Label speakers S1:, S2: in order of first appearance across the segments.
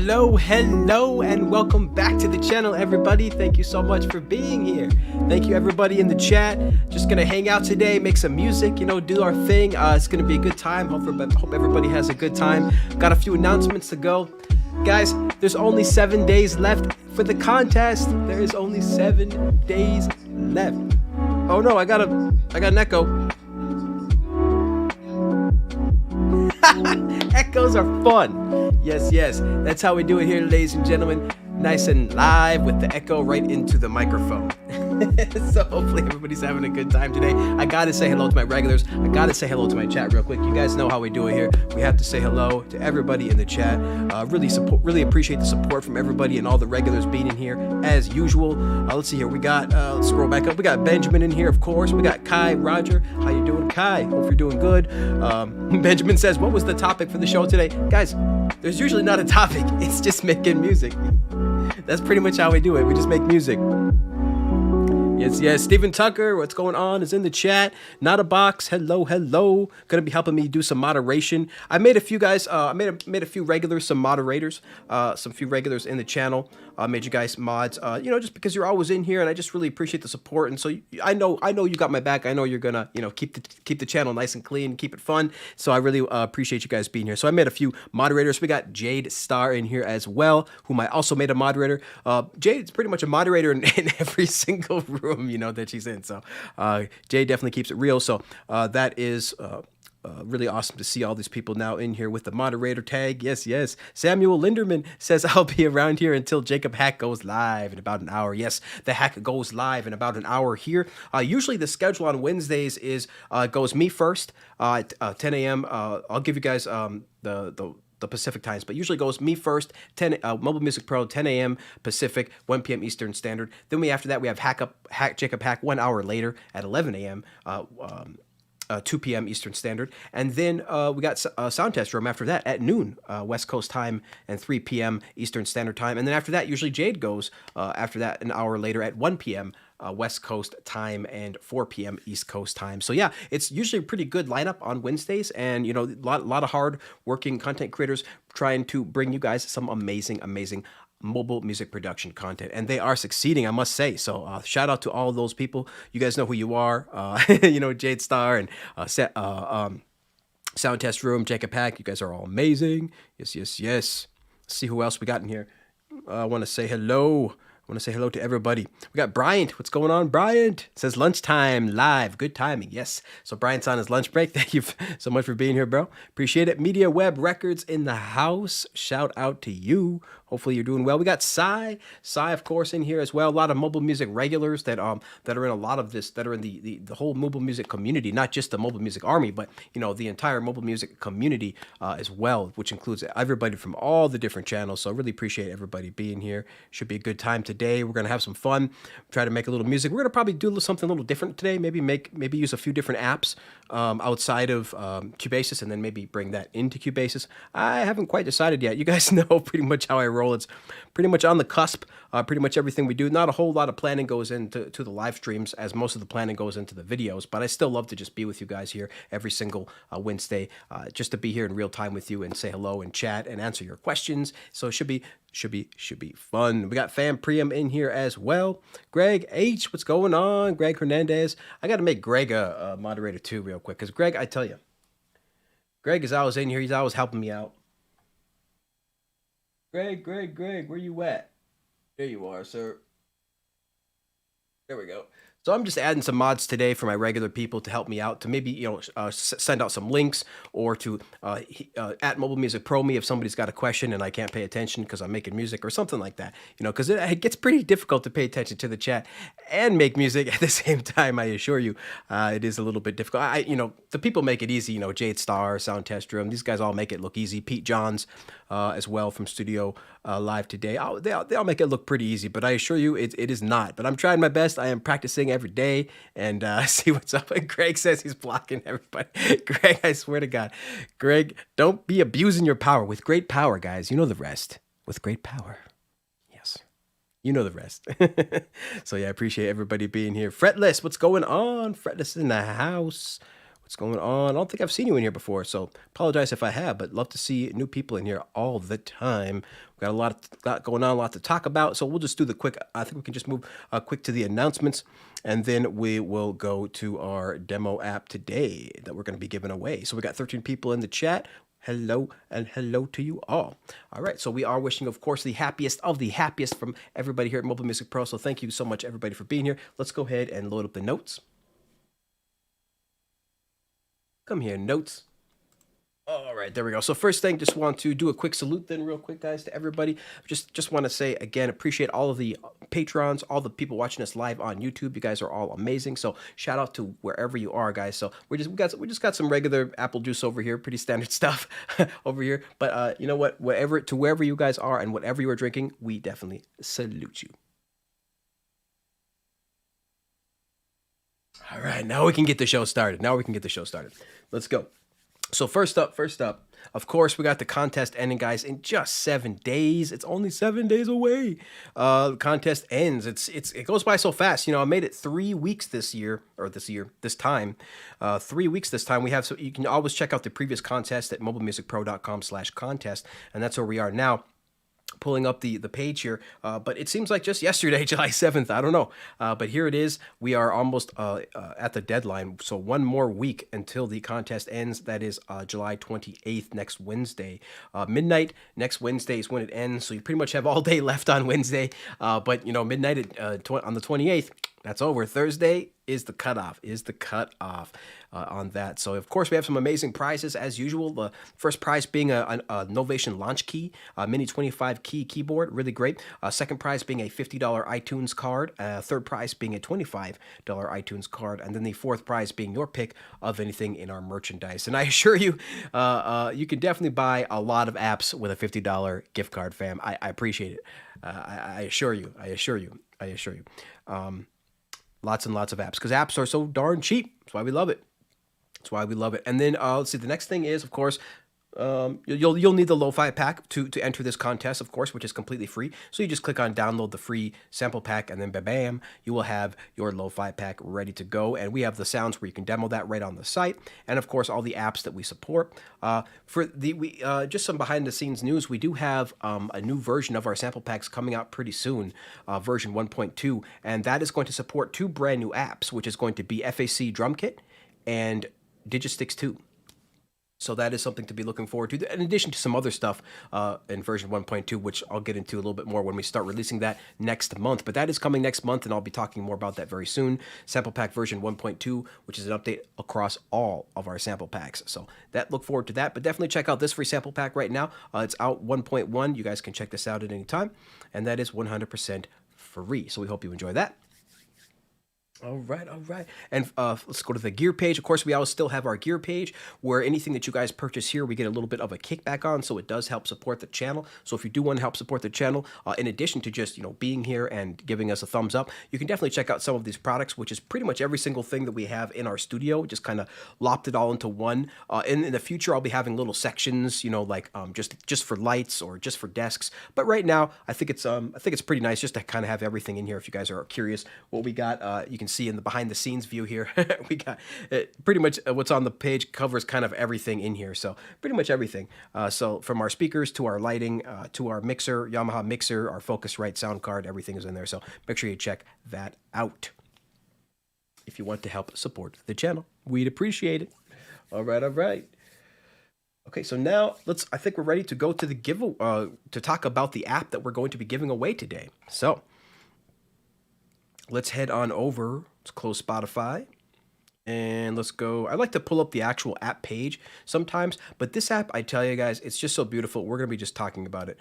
S1: Hello, and welcome back to the channel, everybody. Thank you so much for being here. Thank you, everybody in the chat. Just gonna hang out today, make some music, do our thing. It's gonna be a good time. Hope everybody has a good time. Got a few announcements to go. Guys, there's only 7 days left for the contest. There is only 7 days left. Oh no, I got an echo. Echoes are fun. Yes, that's how we do it here, ladies and gentlemen. Nice and live with the echo right into the microphone. So hopefully everybody's having a good time today. I gotta say hello to my regulars. I gotta say hello to my chat real quick. You guys know how we do it here. We have to say hello to everybody in the chat. Really appreciate the support from everybody and all the regulars being in here as usual. Let's see here. We got let's scroll back up. We got Benjamin in here, of course. We got Kai, Roger. How you doing, Kai? Hope you're doing good. Benjamin says, what was the topic for the show today? Guys, there's usually not a topic. It's just making music. That's pretty much how we do it. We just make music. Yes. Stephen Tucker, what's going on, is in the chat. Not a box. Hello. Gonna be helping me do some moderation. I made a few guys. I made a few regulars, some moderators, some few regulars in the channel. Made you guys mods. Just because you're always in here, and I just really appreciate the support. And so I know you got my back. I know you're gonna keep the channel nice and clean, keep it fun. So I really appreciate you guys being here. So I made a few moderators. We got Jade Star in here as well, whom I also made a moderator. Jade's pretty much a moderator in every single room that she's in. So Jade definitely keeps it real. So that is really awesome to see all these people now in here with the moderator tag. Yes. Samuel Linderman says, I'll be around here until Jacob Hack goes live in about an hour. Yes, the hack goes live in about an hour here. Usually the schedule on Wednesdays is goes me first at 10 a.m. I'll give you guys the Pacific times, but usually goes me first, Mobile Music Pro, 10 a.m. Pacific, 1 p.m. Eastern Standard. Then after that, we have Jacob Hack 1 hour later at 11 a.m. 2 p.m. Eastern Standard. And then we got Sound Test Room after that at noon West Coast time and 3 p.m. Eastern Standard Time. And then after that, usually Jade goes after that an hour later at 1 p.m. West Coast time and 4 p.m. East Coast time. So yeah, it's usually a pretty good lineup on Wednesdays, and a lot of hard working content creators trying to bring you guys some amazing mobile music production content, and they are succeeding, I must say. So shout out to all of those people. You guys know who you are. Jade Star and Sound Test Room, Jacob Hack. You guys are all amazing. Yes. Let's see who else we got in here. I want to say hello. To everybody. We got Bryant. What's going on, Bryant? It says lunchtime live. Good timing. Yes. So Bryant's on his lunch break. Thank you so much for being here, bro. Appreciate it. Media Web Records in the house. Shout out to you. Hopefully you're doing well. We got Psy, of course, in here as well. A lot of mobile music regulars that are in a lot of this, that are in the whole mobile music community, not just the mobile music army, but the entire mobile music community as well, which includes everybody from all the different channels. So I really appreciate everybody being here. Should be a good time today. We're gonna have some fun. Try to make a little music. We're gonna probably do something a little different today. Maybe use a few different apps outside of Cubasis, and then maybe bring that into Cubasis. I haven't quite decided yet. You guys know pretty much how I roll. It's pretty much on the cusp. Pretty much everything we do. Not a whole lot of planning goes into the live streams, as most of the planning goes into the videos. But I still love to just be with you guys here every single Wednesday, just to be here in real time with you and say hello and chat and answer your questions. So it should be fun. We got Fam Priam in here as well. Greg H, what's going on? Greg Hernandez. I got to make Greg a moderator too, real quick, because Greg, I tell you, Greg is always in here. He's always helping me out. Greg, where you at? There you are, sir. There we go. So I'm just adding some mods today for my regular people to help me out, to maybe send out some links, or to at Mobile Music Pro me if somebody's got a question and I can't pay attention because I'm making music or something like that. Because it gets pretty difficult to pay attention to the chat and make music at the same time. I assure you, it is a little bit difficult. The people make it easy. Jade Star, Sound Test Room, these guys all make it look easy. Pete Johns as well from Studio Live today. They all make it look pretty easy, but I assure you it is not. But I'm trying my best. I am practicing every day and see what's up. And Greg says he's blocking everybody. Greg, I swear to God. Greg, don't be abusing your power. With great power, guys, you know the rest. With great power. Yes. You know the rest. So yeah, I appreciate everybody being here. Fretless, what's going on? Fretless in the house. What's going on? I don't think I've seen you in here before, so apologize if I have, but love to see new people in here all the time. We've got a lot going on, a lot to talk about, so we'll just do the quick. I think we can just move quick to the announcements, and then we will go to our demo app today that we're going to be giving away. So we got 13 people in the chat. Hello and hello to you all. All right, so we are wishing, of course, the happiest of the happiest from everybody here at Mobile Music Pro. So thank you so much, everybody, for being here. Let's go ahead and load up the notes. Come here, notes. All right, there we go. So first thing, just want to do a quick salute then real quick, guys, to everybody. Just want to say, again, appreciate all of the patrons, all the people watching us live on YouTube. You guys are all amazing. So shout out to wherever you are, guys. So we just got some regular apple juice over here, pretty standard stuff over here. But you know what? Wherever you guys are and whatever you are drinking, we definitely salute you. All right, now we can get the show started. Let's go. So first up, of course, we got the contest ending, guys, in just 7 days. It's only 7 days away. The contest ends. It goes by so fast. You know, I made it 3 weeks this time. 3 weeks this time. So you can always check out the previous contest at mobilemusicpro.com/contest, and that's where we are now. Pulling up the page here, but it seems like just yesterday, July 7th. I don't know, but here it is. We are almost at the deadline, so one more week until the contest ends. That is July 28th, next Wednesday, midnight. Next Wednesday is when it ends, so you pretty much have all day left on Wednesday. But you know, midnight on the 28th. That's over. Thursday is the cutoff. On that. So of course we have some amazing prizes as usual. The first prize being a Novation Launch Key, a Mini 25 key keyboard, really great. Second prize being a $50 iTunes card. Third prize being a $25 iTunes card, and then the fourth prize being your pick of anything in our merchandise. And I assure you, you can definitely buy a lot of apps with a $50 gift card, fam. I appreciate it. I assure you. Lots and lots of apps, because apps are so darn cheap. That's why we love it. And then let's see. The next thing is, of course, you'll need the lo-fi pack to enter this contest, of course, which is completely free. So you just click on download the free sample pack, and then bam, you will have your lo-fi pack ready to go. And we have the sounds where you can demo that right on the site, and of course all the apps that we support. Just some behind the scenes news. We do have a new version of our sample packs coming out pretty soon, version 1.2, and that is going to support 2 brand new apps, which is going to be FAC Drum Kit and Digistix 2. So that is something to be looking forward to, in addition to some other stuff in version 1.2, which I'll get into a little bit more when we start releasing that next month. But that is coming next month, and I'll be talking more about that very soon. Sample Pack version 1.2, which is an update across all of our sample packs. So look forward to that. But definitely check out this free sample pack right now. It's out 1.1. You guys can check this out at any time, and that is 100% free. So we hope you enjoy that. All right. And let's go to the gear page. Of course, we always still have our gear page, where anything that you guys purchase here, we get a little bit of a kickback on, so it does help support the channel. So if you do want to help support the channel, in addition to just, being here and giving us a thumbs up, you can definitely check out some of these products, which is pretty much every single thing that we have in our studio. Just kind of lopped it all into one. In the future, I'll be having little sections, like just for lights or just for desks. But right now, I think it's pretty nice just to kind of have everything in here. If you guys are curious what we got, you can see in the behind the scenes view here. We got pretty much what's on the page covers kind of everything in here. So pretty much everything. So from our speakers to our lighting, to our mixer, Yamaha mixer, our Focusrite sound card, everything is in there. So make sure you check that out if you want to help support the channel. We'd appreciate it. All right. Okay, so now I think we're ready to go to the to talk about the app that we're going to be giving away today. So let's head on over. Let's close Spotify and let's go. I like to pull up the actual app page sometimes, but this app, I tell you guys, it's just so beautiful. We're going to be just talking about it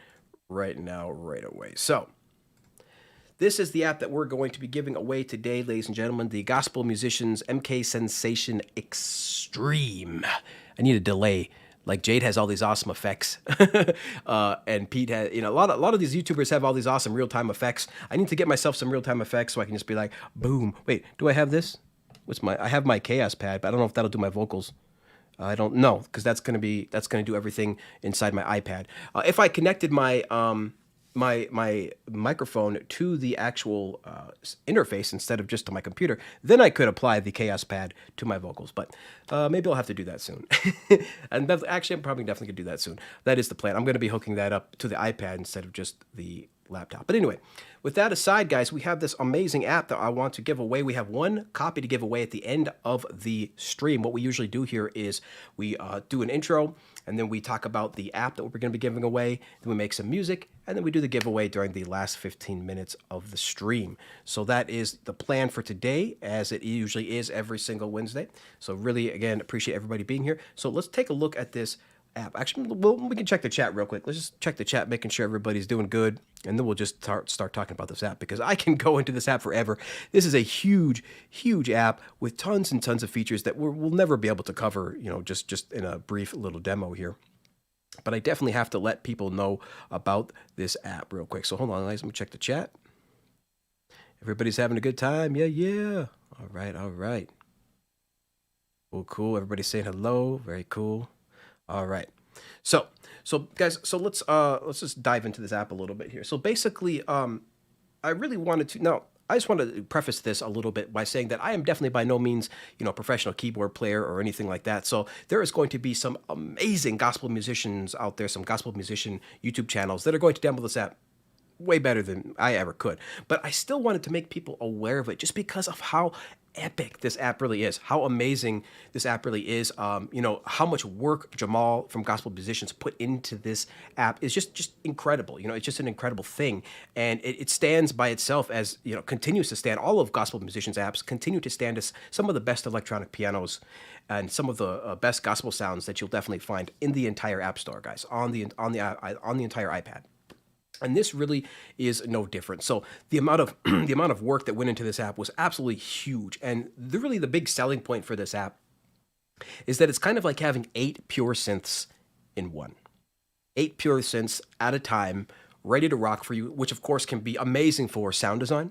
S1: right now, right away. So this is the app that we're going to be giving away today, ladies and gentlemen, the Gospel Musicians MKSensation Xtreme. I need a delay. Like Jade has all these awesome effects, and Pete has, a lot of these YouTubers have all these awesome real-time effects. I need to get myself some real-time effects so I can just be like, boom. Wait, do I have this? I have my Chaos Pad, but I don't know if that'll do my vocals. I don't know, because that's gonna do everything inside my iPad. If I connected my my microphone to the actual interface instead of just to my computer, then I could apply the Chaos Pad to my vocals. But maybe I'll have to do that soon. And that's, actually, I'm probably definitely gonna do that soon. That is the plan. I'm gonna be hooking that up to the iPad instead of just the laptop. But anyway, with that aside, guys, we have this amazing app that I want to give away. We have one copy to give away at the end of the stream. What we usually do here is we do an intro, and then we talk about the app that we're going to be giving away. Then we make some music, and then we do the giveaway during the last 15 minutes of the stream. So that is the plan for today, as it usually is every single Wednesday. So really, again, appreciate everybody being here. So let's take a look at this app. Actually, we can check the chat real quick. Let's just check the chat, making sure everybody's doing good, and then we'll just start talking about this app, because I can go into this app forever. This is a huge app with tons and tons of features that we'll never be able to cover, just in a brief little demo here. But I definitely have to let people know about this app real quick. So hold on, guys. Let me check the chat. Everybody's having a good time. Yeah. All right. Cool. Everybody's saying hello. Very cool. All right. So guys, let's just dive into this app a little bit here. So basically, I really wanted to now. I just want to preface this a little bit by saying that I am definitely by no means, a professional keyboard player or anything like that. So there is going to be some amazing gospel musicians out there, some gospel musician YouTube channels that are going to demo this app way better than I ever could. But I still wanted to make people aware of it just because of how epic this app really is, how amazing this app really is. How much work Jamal from Gospel Musicians put into this app is just incredible. It's just an incredible thing. And it stands by itself as, continues to stand. All of Gospel Musicians apps continue to stand as some of the best electronic pianos and some of the best gospel sounds that you'll definitely find in the entire App Store, guys, on the entire iPad. And this really is no different. So the amount of work that went into this app was absolutely huge. And really the big selling point for this app is that it's kind of like having 8 pure synths in one. 8 pure synths at a time, ready to rock for you, which of course can be amazing for sound design,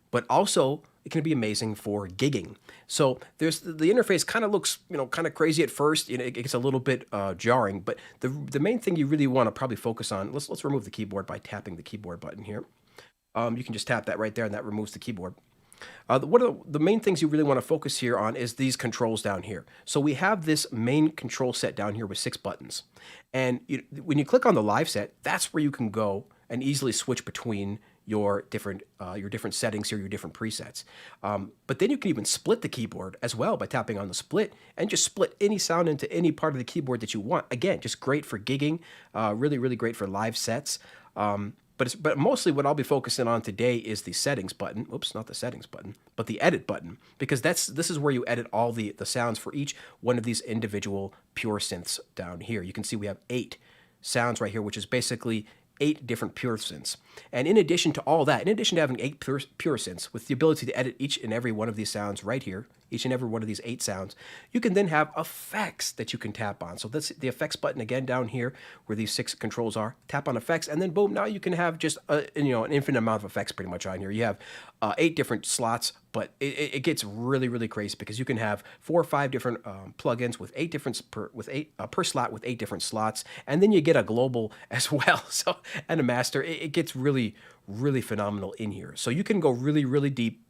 S1: but also it can be amazing for gigging. So there's the interface kind of looks, kind of crazy at first. It gets a little bit jarring, but the main thing you really want to probably focus on, let's remove the keyboard by tapping the keyboard button here. You can just tap that right there, and that removes the keyboard. One of the main things you really want to focus here on is these controls down here. So we have this main control set down here with 6 buttons. And when you click on the live set, that's where you can go and easily switch between your different settings here, your different presets. But then you can even split the keyboard as well by tapping on the split and just split any sound into any part of the keyboard that you want. Again, just great for gigging, really great for live sets. But mostly what I'll be focusing on today is the settings button. Oops, not the settings button, but the edit button, because this is where you edit all the sounds for each one of these individual pure synths down here. You can see we have 8 sounds right here, which is basically 8 different pure synths. And in addition to all that, in addition to having 8 pure synths with the ability to edit each and every one of these sounds right here, each and every one of these 8 sounds, you can then have effects that you can tap on. So that's the effects button again down here where these 6 controls are. Tap on effects, and then boom, now you can have just an infinite amount of effects pretty much on here. You have 8 different slots, but it gets really crazy because you can have 4 or 5 different plugins with 8 different per slot with 8 different slots, and then you get a global as well. So and a master. It gets really phenomenal in here. So you can go really deep.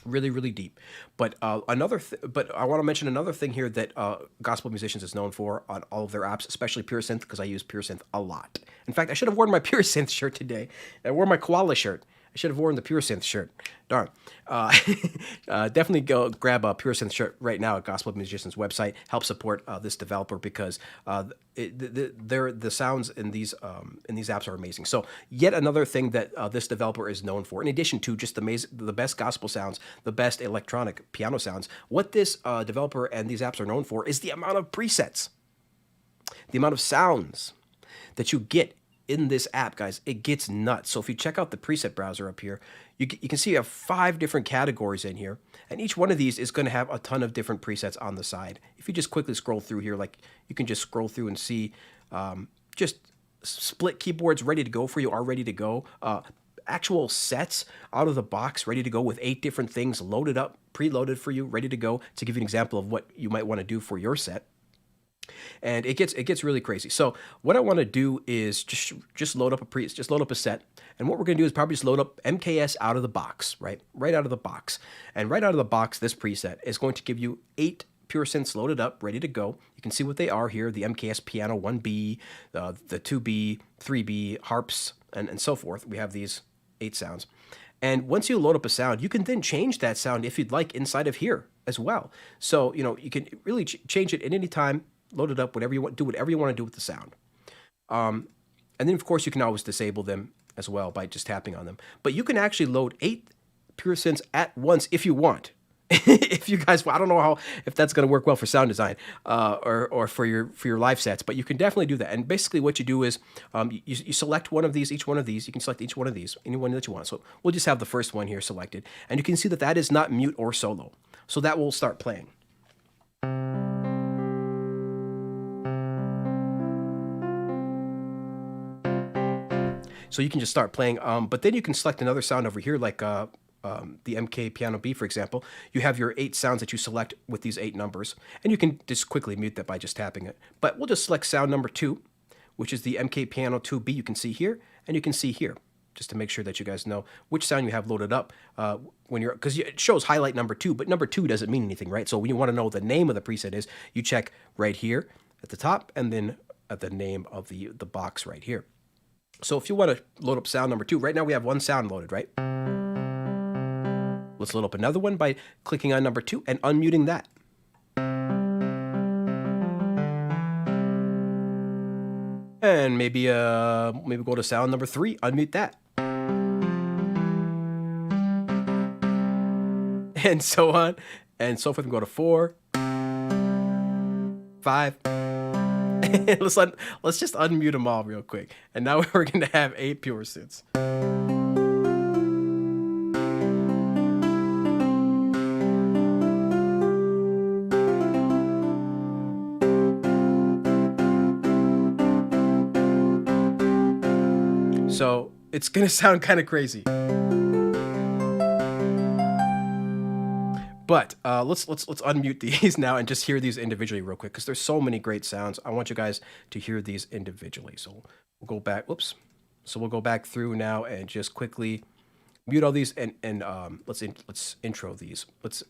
S1: Really deep. But but I want to mention another thing here that Gospel Musicians is known for on all of their apps, especially Pure Synth, because I use Pure Synth a lot. In fact, I should have worn my Pure Synth shirt today. I wore my koala shirt. I should have worn the Pure Synth shirt. Darn. Definitely go grab a Pure Synth shirt right now at Gospel Musicians' website. Help support this developer because the sounds in these apps are amazing. So yet another thing that this developer is known for, in addition to just the best gospel sounds, the best electronic piano sounds, what this developer and these apps are known for is the amount of presets, the amount of sounds that you get in this app, guys. It gets nuts. So if you check out the preset browser up here, you can see you have 5 different categories in here, and each one of these is going to have a ton of different presets on the side. If you just quickly scroll through here, like you can just scroll through and see just split keyboards ready to go for you, are ready to go. Actual sets out of the box ready to go with 8 different things loaded up, preloaded for you, ready to go, to give you an example of what you might want to do for your set. and it gets really crazy. So what I want to do is just load up a set, and what we're gonna do is probably just load up MKS out of the box, right out of the box, and right out of the box, this preset is going to give you 8 pure synths loaded up, ready to go. You can see what they are here: the MKS piano 1B, the 2B, 3B harps, and so forth. We have these 8 sounds. And once you load up a sound, you can then change that sound if you'd like inside of here as well. So, you can really change it at any time, load it up, whatever you want, do whatever you want to do with the sound. And then, of course, you can always disable them as well by just tapping on them. But you can actually load 8 pure synths at once if you want. If you guys, I don't know if that's going to work well for sound design or for your live sets, but you can definitely do that. And basically, what you do is you select one of these, each one of these. You can select each one of these, any one that you want. So we'll just have the first one here selected, and you can see that is not mute or solo. So that will start playing. So you can just start playing, but then you can select another sound over here, like the MK Piano B, for example. You have your 8 sounds that you select with these 8 numbers, and you can just quickly mute that by just tapping it. But we'll just select sound number 2, which is the MK Piano 2B. You can see here, and you can see here, just to make sure that you guys know which sound you have loaded up because it shows highlight number 2, but number 2 doesn't mean anything, right? So when you want to know the name of the preset is, you check right here at the top, and then at the name of the box right here. So if you want to load up sound number 2, right now we have one sound loaded, right? Let's load up another one by clicking on number 2 and unmuting that. And maybe go to sound number 3, unmute that. And so on and so forth. We go to 4, 5. Let's just unmute them all real quick. And now we're going to have 8 pure synths. So it's going to sound kind of crazy. But let's unmute these now and just hear these individually real quick, because there's so many great sounds. I want you guys to hear these individually. So we'll go back. Whoops. So we'll go back through now and just quickly mute all these and let's intro these. Let's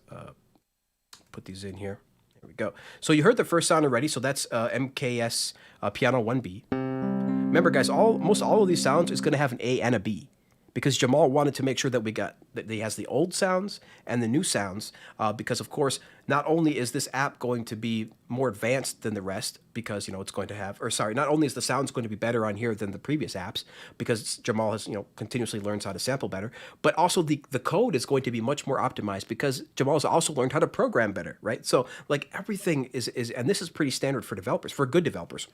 S1: put these in here. There we go. So you heard the first sound already. So that's MKS Piano 1B. Remember, guys, almost all of these sounds is going to have an A and a B, because Jamal wanted to make sure that he has the old sounds and the new sounds, because of course, not only is this app going to be more advanced than the rest, because it's going to have, not only is the sounds going to be better on here than the previous apps, because Jamal has continuously learns how to sample better, but also the code is going to be much more optimized, because Jamal has also learned how to program better, right? So like everything is, and this is pretty standard for developers, for good developers.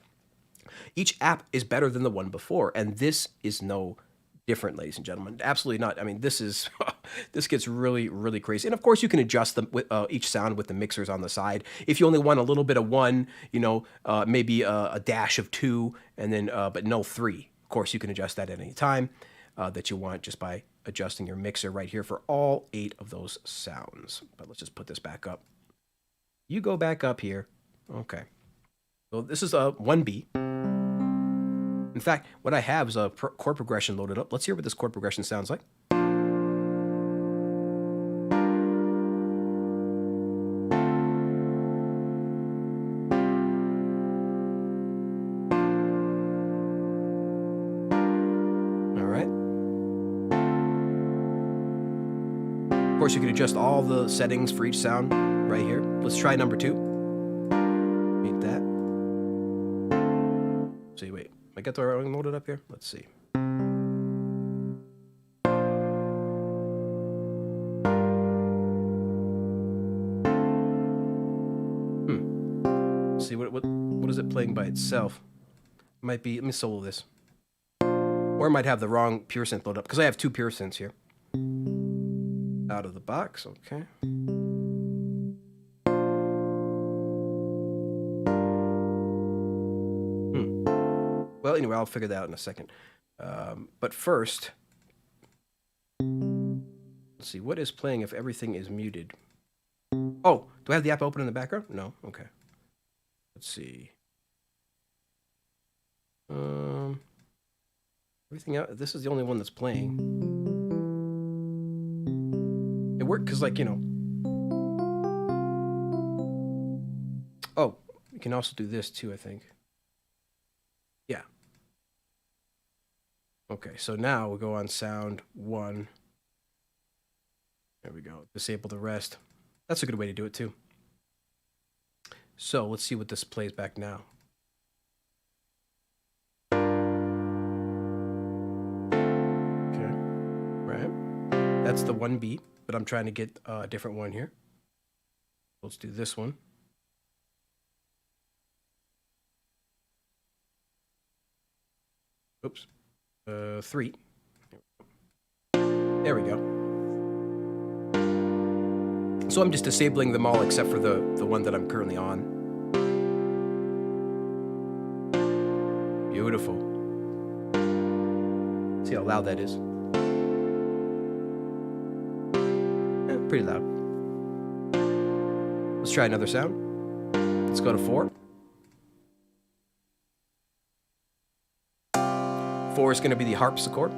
S1: Each app is better than the one before, and this is no different, ladies and gentlemen. Absolutely not. I mean, this gets really, really crazy. And of course, you can adjust them with each sound with the mixers on the side. If you only want a little bit of 1, maybe a dash of 2, and then but no 3. Of course, you can adjust that at any time that you want, just by adjusting your mixer right here for all 8 of those sounds. But let's just put this back up. You go back up here. Okay. So this is a 1B. In fact, what I have is a chord progression loaded up. Let's hear what this chord progression sounds like. All right. Of course, you can adjust all the settings for each sound right here. Let's try number 2. Meet that. See, wait. I get the right one loaded up here? Let's see. See what is it playing by itself? It might be. Let me solo this. Or I might have the wrong pure synth loaded up, because I have 2 pure synths here. Out of the box, okay. Well, anyway, I'll figure that out in a second. But first, let's see, what is playing if everything is muted? Oh, do I have the app open in the background? No? Okay. Let's see. Everything else, this is the only one that's playing. It worked because, like, you know. Oh, you can also do this too, I think. Yeah. Okay, so now we'll go on sound 1. There we go. Disable the rest. That's a good way to do it too. So let's see what this plays back now. Okay, right. That's the 1 beat, but I'm trying to get a different one here. Let's do this one. Oops. 3. There we go. So I'm just disabling them all except for the one that I'm currently on. Beautiful. See how loud that is? Pretty loud. Let's try another sound. Let's go to 4. 4 is going to be the harpsichord.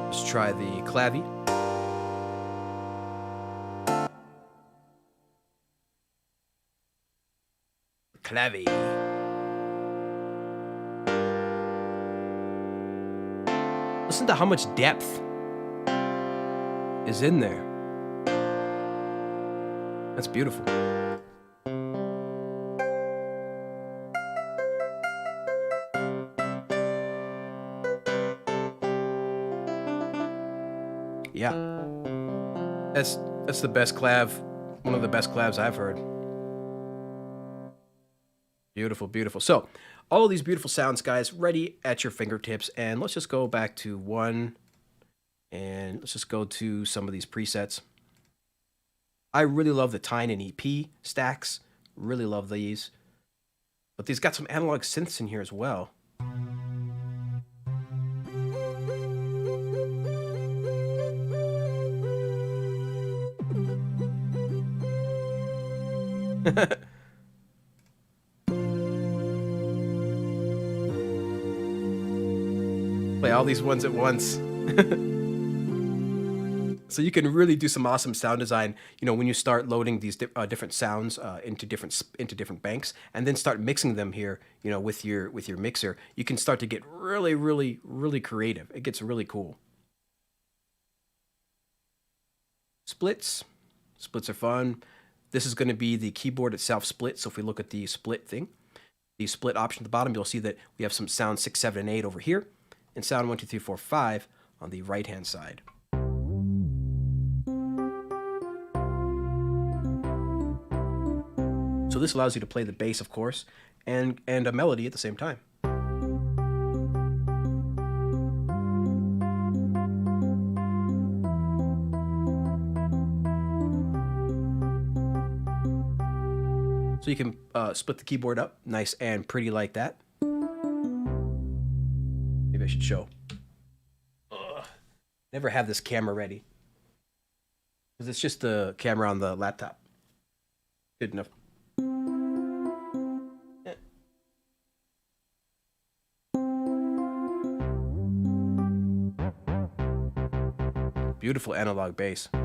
S1: Let's try the clavie. Clavie. Listen to how much depth is in there. That's beautiful. Yeah. That's the best clav, one of the best clavs I've heard. Beautiful, beautiful. So, all of these beautiful sounds, guys, ready at your fingertips. And let's just go back to 1, and let's just go to some of these presets. I really love the Tyne and EP stacks. Really love these. But these got some analog synths in here as well. Play all these ones at once. So you can really do some awesome sound design, you know, when you start loading these different sounds into different banks, and then start mixing them here, you know, with your mixer. You can start to get really, really, really creative. It gets really cool. Splits are fun. This is going to be the keyboard itself split. So if we look at the split thing, the split option at the bottom, you'll see that we have some sound 6, 7, and 8 over here, and sound 1, 2, 3, 4, 5 on the right hand side. So this allows you to play the bass, of course, and a melody at the same time. So you can split the keyboard up nice and pretty like that. Maybe I should show. Ugh. Never have this camera ready, because it's just the camera on the laptop. Good enough. Beautiful analog bass. Yeah.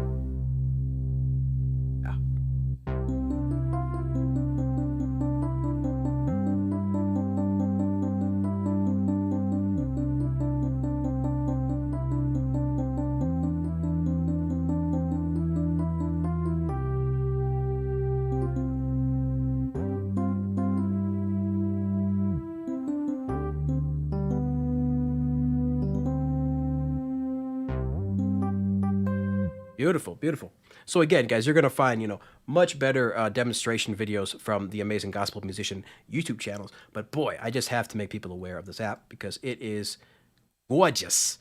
S1: Beautiful, beautiful. So again, guys, you're going to find, you know, much better demonstration videos from the Amazing Gospel Musician YouTube channels. But boy, I just have to make people aware of this app because it is gorgeous.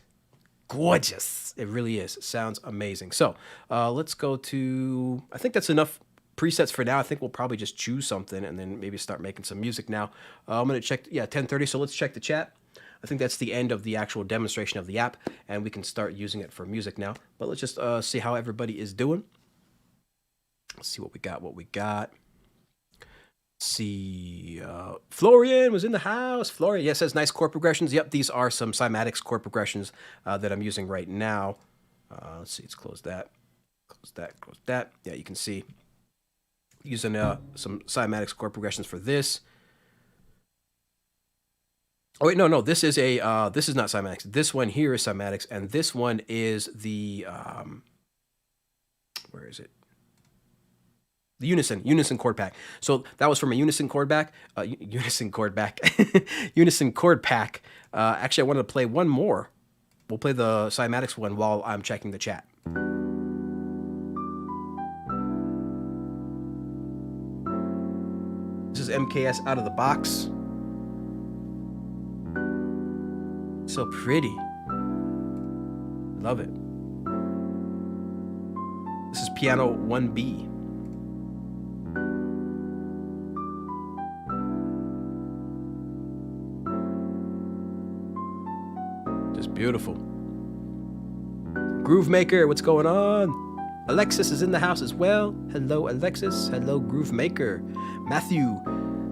S1: Gorgeous. It really is. It sounds amazing. So let's go to, I think that's enough presets for now. I think we'll probably just choose something and then maybe start making some music now. I'm going to check, yeah, 10:30. So let's check the chat. I think that's the end of the actual demonstration of the app, and we can start using it for music now. But let's just see how everybody is doing. Let's see what we got. See, Florian was in the house. Florian, yes, says nice chord progressions. Yep, these are some cymatics chord progressions that I'm using right now. Let's see, let's close that. Close that. Yeah, you can see using some cymatics chord progressions for this. Oh wait, no, this is a this is not cymatics. This one here is cymatics, and this one is the where is it? The unison chord pack. So that was from a unison chord pack. Unison chord pack. Unison chord pack. Actually, I wanted to play one more. We'll play the cymatics one while I'm checking the chat. This is MKS out of the box. So pretty. Love it. This is piano 1B. Just beautiful. Groove Maker, what's going on? Alexis is in the house as well. Hello, Alexis. Hello, Groove Maker. Matthew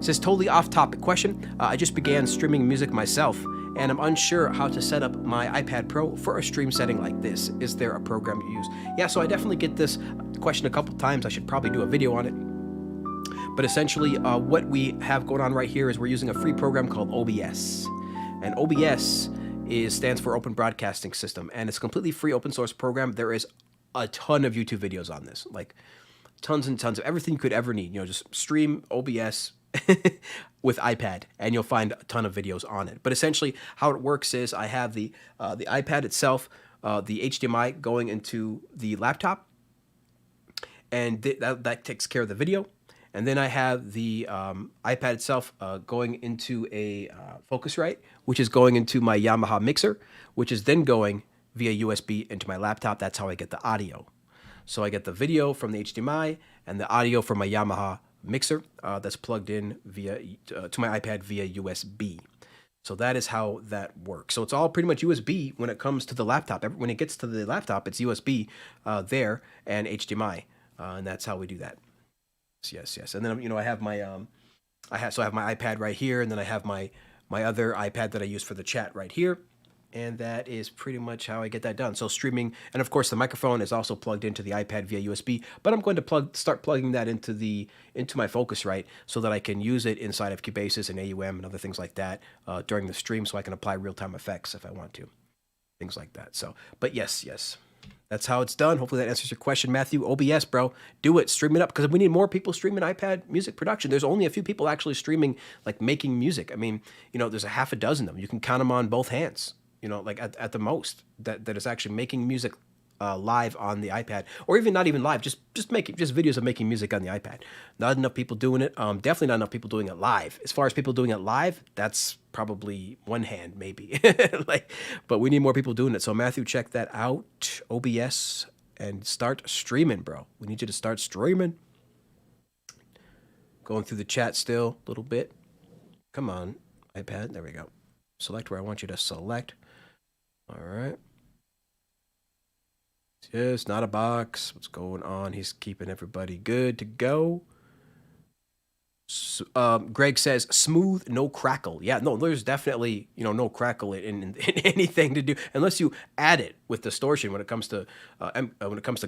S1: says, totally off topic question. I just began streaming music myself, and I'm unsure how to set up my iPad Pro for a stream setting like this. Is there a program you use? Yeah, so I definitely get this question a couple times. I should probably do a video on it. But essentially, what we have going on right here is we're using a free program called OBS. And OBS stands for Open Broadcasting System, and it's a completely free open source program. There is a ton of YouTube videos on this, like tons and tons of everything you could ever need. You know, just stream OBS with iPad, and you'll find a ton of videos on it. But essentially, how it works is I have the iPad itself, the HDMI going into the laptop, and that takes care of the video. And then I have the iPad itself going into a Focusrite, which is going into my Yamaha mixer, which is then going via USB into my laptop. That's how I get the audio. So I get the video from the HDMI and the audio from my Yamaha mixer that's plugged in via to my iPad via USB. So that is how that works. So it's all pretty much USB when it comes to the laptop. When it gets to the laptop, it's USB there and HDMI, and that's how we do that. Yes. And then I have my I have my iPad right here, and then I have my other iPad that I use for the chat right here, and that is pretty much how I get that done. So streaming, and of course the microphone is also plugged into the iPad via USB, but I'm going to start plugging that into my Focusrite so that I can use it inside of Cubasis and AUM and other things like that during the stream, so I can apply real-time effects if I want to, things like that. So, but yes. That's how it's done. Hopefully that answers your question, Matthew. OBS, bro. Do it. Stream it up, because we need more people streaming iPad music production. There's only a few people actually streaming, like making music. I mean, there's a half a dozen of them. You can count them on both hands, like at the most, that is actually making music live on the iPad, or even not even live, just videos of making music on the iPad. Not enough people doing it. Definitely not enough people doing it live. As far as people doing it live, that's probably one hand maybe. But we need more people doing it. So Matthew, check that out, OBS, and start streaming, bro. We need you to start streaming. Going through the chat still a little bit. Come on, iPad. There we go. Select where I want you to select. All right. Yes, not a box. What's going on? He's keeping everybody good to go. So, Greg says smooth, no crackle. Yeah, no, there's definitely no crackle in anything to do unless you add it with distortion when it comes to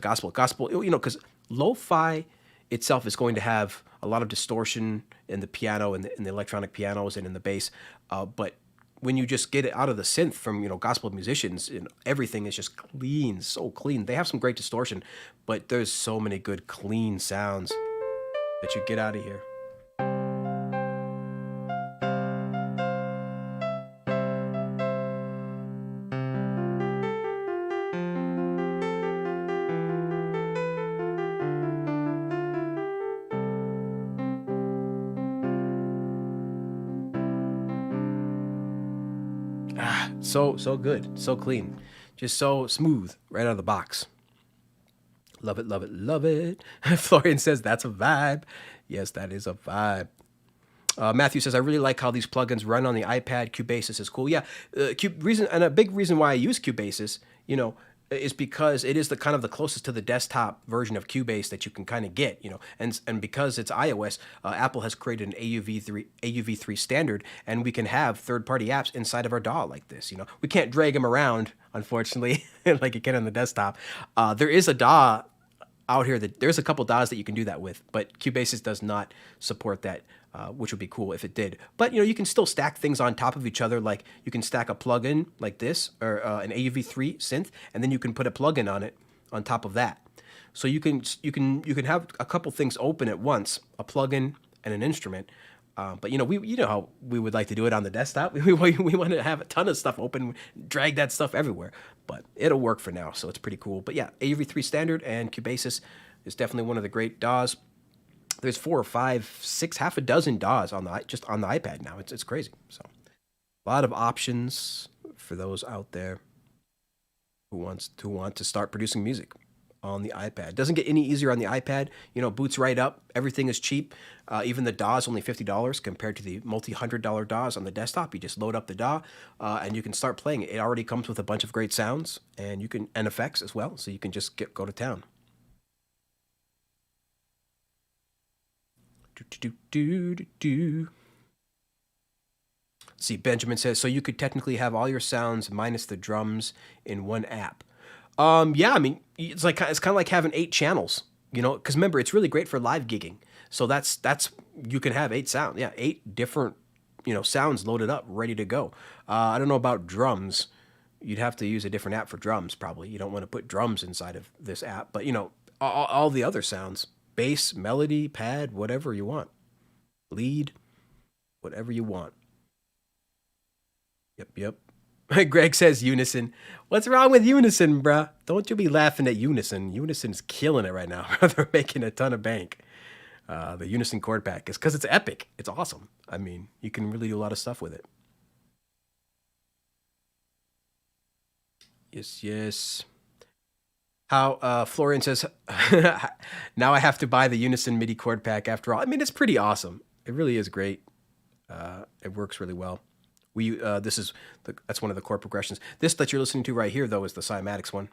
S1: gospel. Because lo-fi itself is going to have a lot of distortion in the piano and in the electronic pianos and in the bass, but when you just get it out of the synth from gospel musicians, and everything is just clean, so clean. They have some great distortion, but there's so many good clean sounds that you get out of here. So good, so clean, just so smooth right out of the box. Love it. Florian says that's a vibe. Yes, that is a vibe. Matthew says, I really like how these plugins run on the iPad. Cubasis is cool. Yeah, reason, and a big reason why I use Cubasis, you know, is because it is the kind of the closest to the desktop version of Cubase that you can kind of get, you know, and because it's iOS, Apple has created an AUV3 standard, and we can have third-party apps inside of our DAW like this. You know, we can't drag them around, unfortunately, like you can on the desktop. There is a DAW out here that there's a couple DAWs that you can do that with, but Cubasis does not support that, which would be cool if it did. But you know, you can still stack things on top of each other. Like you can stack a plugin like this, or an AUV3 synth, and then you can put a plugin on it on top of that. So you can have a couple things open at once, a plugin and an instrument. But you know how we would like to do it on the desktop. We want to have a ton of stuff open, drag that stuff everywhere. But it'll work for now, so it's pretty cool. But yeah, AUV3 standard and Cubasis is definitely one of the great DAWs. There's 4 or 5, 6, half a dozen DAWs on just on the iPad now. It's crazy. So a lot of options for those out there who want to start producing music on the iPad. Doesn't get any easier on the iPad. You know, boots right up. Everything is cheap. Even the DAW is only $50 compared to the multi-$100 DAWs on the desktop. You just load up the DAW and you can start playing it. It already comes with a bunch of great sounds and effects as well. So you can just go to town. See, Benjamin says, so you could technically have all your sounds minus the drums in one app. Yeah, I mean, it's kind of like having 8 channels, you know, because remember, it's really great for live gigging. So that's you can have 8 sounds, yeah, 8 different, you know, sounds loaded up, ready to go. I don't know about drums. You'd have to use a different app for drums, probably. You don't want to put drums inside of this app, but you know, all the other sounds, bass, melody, pad, whatever you want, lead, whatever you want. Yep. Greg says Unison. What's wrong with Unison, bruh? Don't you be laughing at Unison. Unison's killing it right now. They're making a ton of bank. The Unison chord pack is because it's epic. It's awesome. I mean, you can really do a lot of stuff with it. Yes. How Florian says, now I have to buy the Unison MIDI chord pack after all. I mean, it's pretty awesome. It really is great. It works really well. That's one of the chord progressions. This that you're listening to right here, though, is the cymatics one.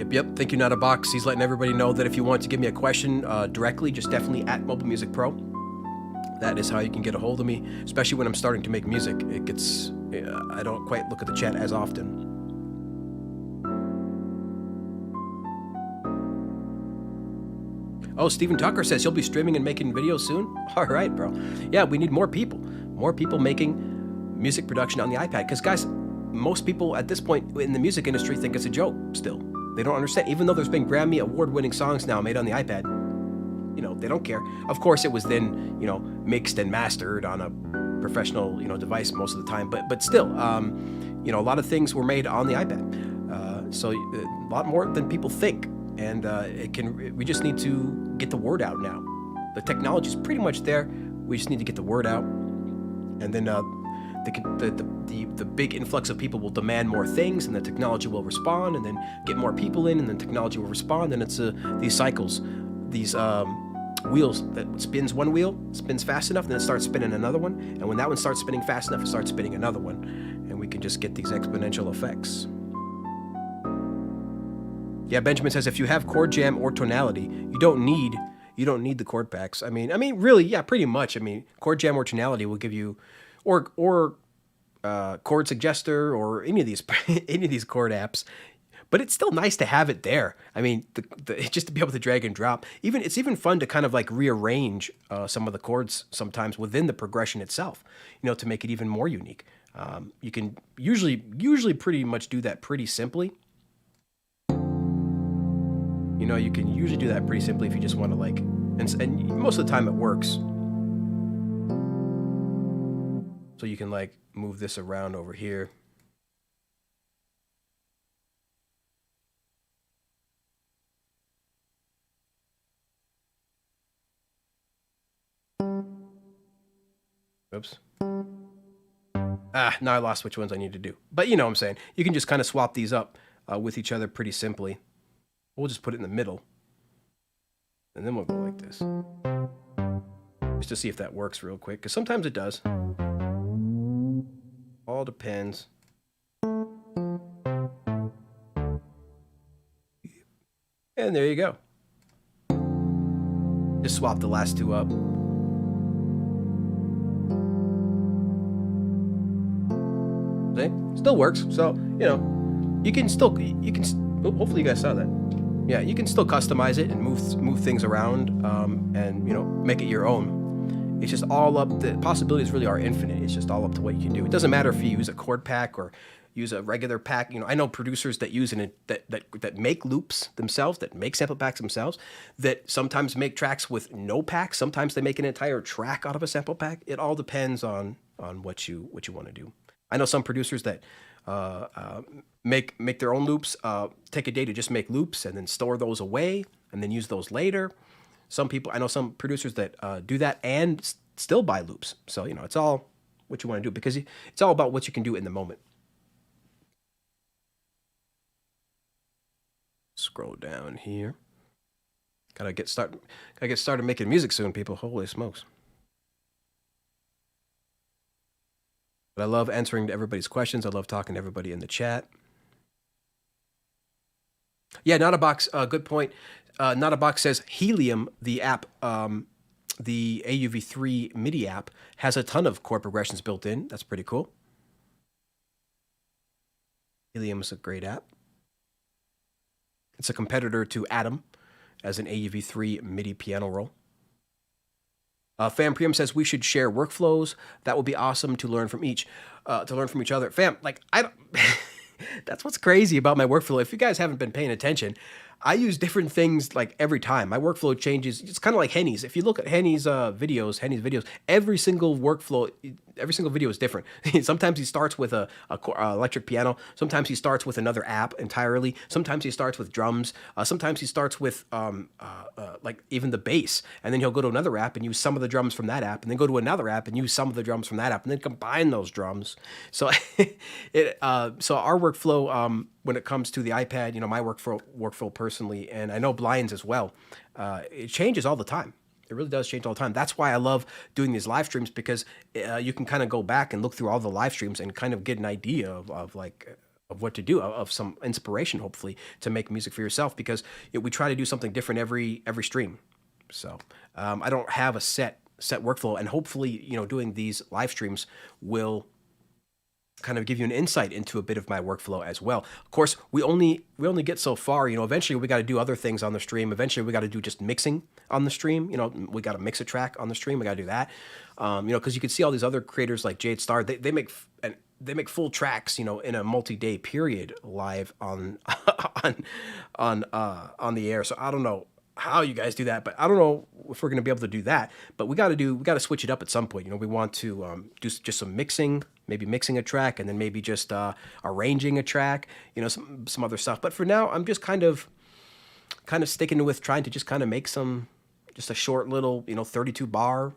S1: Yep. Thank you, Not a Box. He's letting everybody know that if you want to give me a question directly, just definitely at Mobile Music Pro. That is how you can get a hold of me, especially when I'm starting to make music. I don't quite look at the chat as often. Oh, Steven Tucker says he'll be streaming and making videos soon. All right, bro. Yeah, we need more people making music production on the iPad. Because, guys, most people at this point in the music industry think it's a joke still. They don't understand. Even though there's been Grammy award-winning songs now made on the iPad, you know, they don't care. Of course, it was then, you know, mixed and mastered on a professional, you know, device most of the time. But still, you know, a lot of things were made on the iPad. So a lot more than people think. And we just need to get the word out now. The technology is pretty much there. We just need to get the word out. And then the big influx of people will demand more things, and the technology will respond, and then get more people in, and then technology will respond. And it's these cycles, these wheels that spins one wheel, spins fast enough, then it starts spinning another one. And when that one starts spinning fast enough, it starts spinning another one. And we can just get these exponential effects. Yeah, Benjamin says if you have chord jam or tonality, you don't need the chord packs. I mean, really, yeah, pretty much. I mean, chord jam or tonality will give you, or chord suggester or any of these chord apps. But it's still nice to have it there. I mean, just to be able to drag and drop. It's even fun to kind of like rearrange some of the chords sometimes within the progression itself, you know, to make it even more unique. You can usually pretty much do that pretty simply. You know, you can usually do that pretty simply if you just want to like, and most of the time it works. So you can like move this around over here. Oops. Now I lost which ones I need to do. But you know what I'm saying. You can just kind of swap these up with each other pretty simply. We'll just put it in the middle. And then we'll go like this. Just to see if that works real quick. Because sometimes it does. All depends. And there you go. Just swap the last two up. See? Still works. So, you know, you can hopefully you guys saw that. Yeah, you can still customize it and move things around and, you know, make it your own. It's just all up, the possibilities really are infinite. It's just all up to what you can do. It doesn't matter if you use a chord pack or use a regular pack. You know, I know producers that use that make loops themselves, that make sample packs themselves, that sometimes make tracks with no pack. Sometimes they make an entire track out of a sample pack. It all depends on what you want to do. I know some producers that make their own loops, take a day to just make loops and then store those away and then use those later. I know some producers that do that and still buy loops. So, you know, it's all what you want to do because it's all about what you can do in the moment. Scroll down here. Gotta get started making music soon, people. Holy smokes. But I love answering everybody's questions. I love talking to everybody in the chat. Yeah, Not a Box, good point. Not a Box says Helium, the app, the AUV3 MIDI app, has a ton of chord progressions built in. That's pretty cool. Helium is a great app. It's a competitor to Atom as an AUV3 MIDI piano roll. Fam Priam says we should share workflows. That would be awesome to learn from each other. Fam, like I don't that's what's crazy about my workflow. If you guys haven't been paying attention, I use different things like every time. My workflow changes. It's kind of like Henny's. If you look at Henny's videos, every single video is different. Sometimes he starts with a electric piano. Sometimes he starts with another app entirely. Sometimes he starts with drums. Sometimes he starts with like even the bass. And then he'll go to another app and use some of the drums from that app, and then go to another app and use some of the drums from that app, and then combine those drums. So so our workflow, when it comes to the iPad, you know, my workflow personally, and I know Blind's as well, it changes all the time. It really does change all the time. That's why I love doing these live streams, because you can kind of go back and look through all the live streams and kind of get an idea of what to do, of some inspiration, hopefully, to make music for yourself, because we try to do something different every stream. So I don't have a set workflow, and hopefully, you know, doing these live streams will kind of give you an insight into a bit of my workflow as well. Of course, we only get so far. You know, eventually we got to do other things on the stream. Eventually we got to do just mixing on the stream. You know, we got to mix a track on the stream. We got to do that. You know, because you can see all these other creators like Jade Star. They make full tracks, you know, in a multi-day period live on the air. So I don't know how you guys do that, but I don't know if we're going to be able to do that. But we got to switch it up at some point. You know, we want to do just some mixing, maybe mixing a track, and then maybe just arranging a track. You know, some other stuff. But for now, I'm just kind of sticking with trying to just kind of make just a short little, you know, 32 bar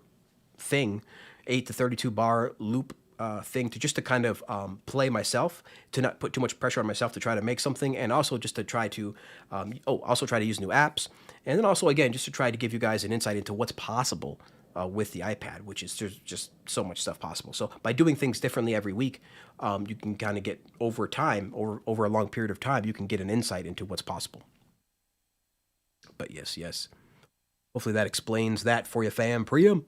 S1: thing, 8 to 32 bar loop thing to kind of play myself, to not put too much pressure on myself to try to make something, and also just to try to also try to use new apps, and then also again just to try to give you guys an insight into what's possible with the iPad, which is there's just so much stuff possible. So by doing things differently every week, you can kind of get over time, or over a long period of time, you can get an insight into what's possible. But yes, hopefully that explains that for you, fam. Priam.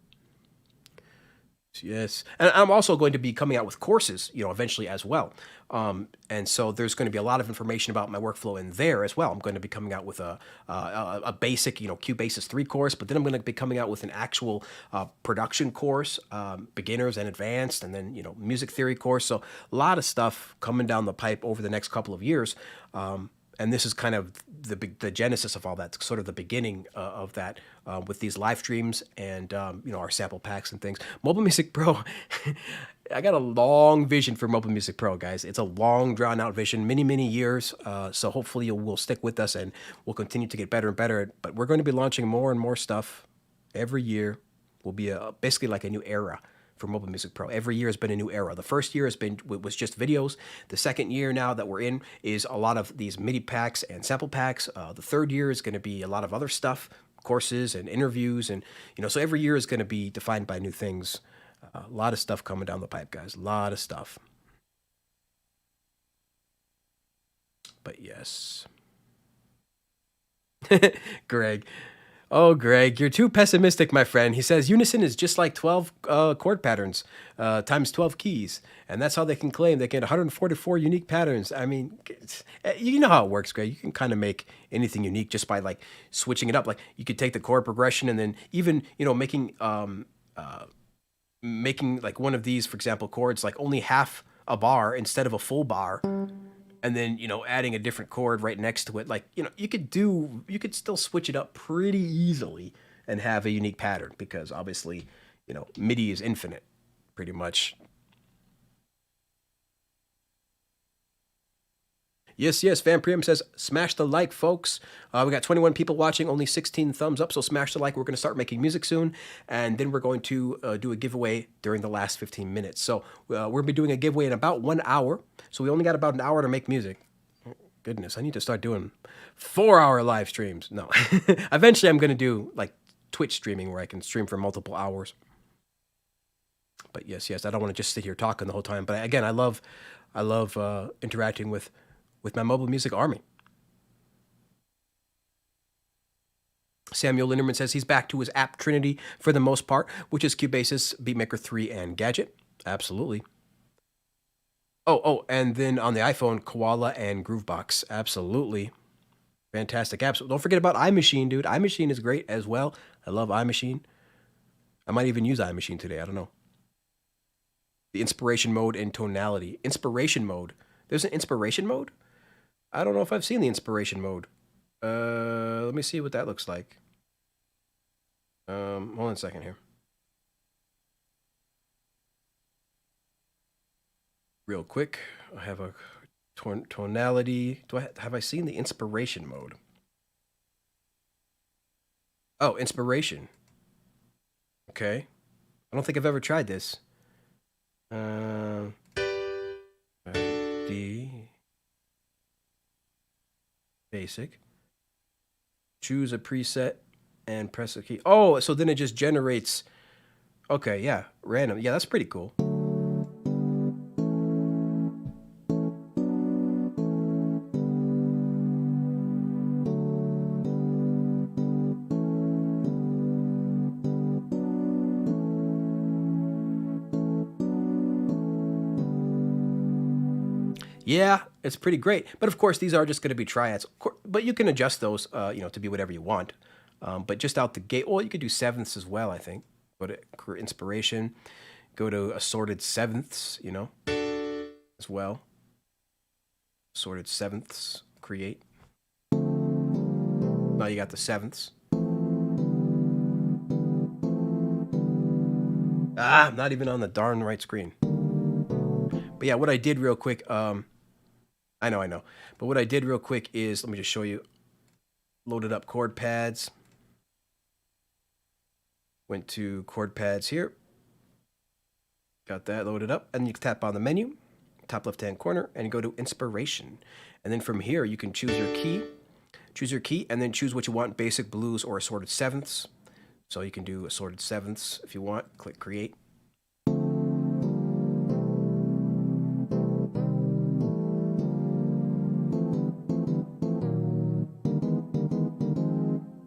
S1: Yes, and I'm also going to be coming out with courses, you know, eventually as well. And so there's going to be a lot of information about my workflow in there as well. I'm going to be coming out with a basic, you know, Cubasis 3 course, but then I'm going to be coming out with an actual production course, beginners and advanced, and then, you know, music theory course. So a lot of stuff coming down the pipe over the next couple of years. And this is kind of the genesis of all that, sort of the beginning of that, with these live streams and you know, our sample packs and things. Mobile Music Pro, I got a long vision for Mobile Music Pro, guys. It's a long, drawn-out vision, many years. So hopefully you will stick with us, and we'll continue to get better and better. But we're going to be launching more and more stuff every year. Will be basically like a new era for Mobile Music Pro. Every year has been a new era. The first year was just videos. The second year now that we're in is a lot of these MIDI packs and sample packs. The third year is going to be a lot of other stuff, courses and interviews, and so every year is going to be defined by new things. A lot of stuff coming down the pipe, guys. A lot of stuff. But yes. Greg. Oh, Greg, you're too pessimistic, my friend. He says unison is just like 12 chord patterns times 12 keys. And that's how they can claim they get 144 unique patterns. I mean, you know how it works, Greg. You can kind of make anything unique just by like switching it up. Like you could take the chord progression and then even, making like one of these, for example, chords like only half a bar instead of a full bar. And then, adding a different chord right next to it. Like, you could still switch it up pretty easily and have a unique pattern because obviously, MIDI is infinite pretty much. Yes, Vampirium says, smash the like, folks. We got 21 people watching, only 16 thumbs up, so smash the like. We're going to start making music soon, and then we're going to do a giveaway during the last 15 minutes. So we're going to be doing a giveaway in about 1 hour, so we only got about an hour to make music. Goodness, I need to start doing 4-hour live streams. No. Eventually, I'm going to do, like, Twitch streaming where I can stream for multiple hours. But yes, I don't want to just sit here talking the whole time. But again, I love interacting with my mobile music army. Samuel Linderman says he's back to his app trinity for the most part, which is Cubasis, Beatmaker 3, and Gadget. Absolutely. Oh, and then on the iPhone, Koala and Groovebox. Absolutely. Fantastic apps. Don't forget about iMachine, dude. iMachine is great as well. I love iMachine. I might even use iMachine today. I don't know. The inspiration mode and tonality. Inspiration mode. There's an inspiration mode? I don't know if I've seen the inspiration mode. Let me see what that looks like. Hold on a second here. Real quick, I have a tonality. Have I seen the inspiration mode? Oh, inspiration. Okay. I don't think I've ever tried this. D. Basic. Choose a preset and press a key. Oh, so then it just generates. Okay, yeah, random. Yeah, that's pretty cool. Yeah, it's pretty great. But of course, these are just going to be triads. But you can adjust those, to be whatever you want. But just out the gate, well, you could do sevenths as well, I think. Go to inspiration, go to assorted sevenths, as well. Assorted sevenths, create. Now you got the sevenths. I'm not even on the darn right screen. But yeah, what I did real quick, I know. But what I did real quick is, let me just show you. Loaded up chord pads. Went to chord pads here. Got that loaded up. And you can tap on the menu, top left-hand corner, and you go to inspiration. And then from here, you can choose your key. Choose your key, and then choose what you want, basic, blues, or assorted sevenths. So you can do assorted sevenths if you want. Click create.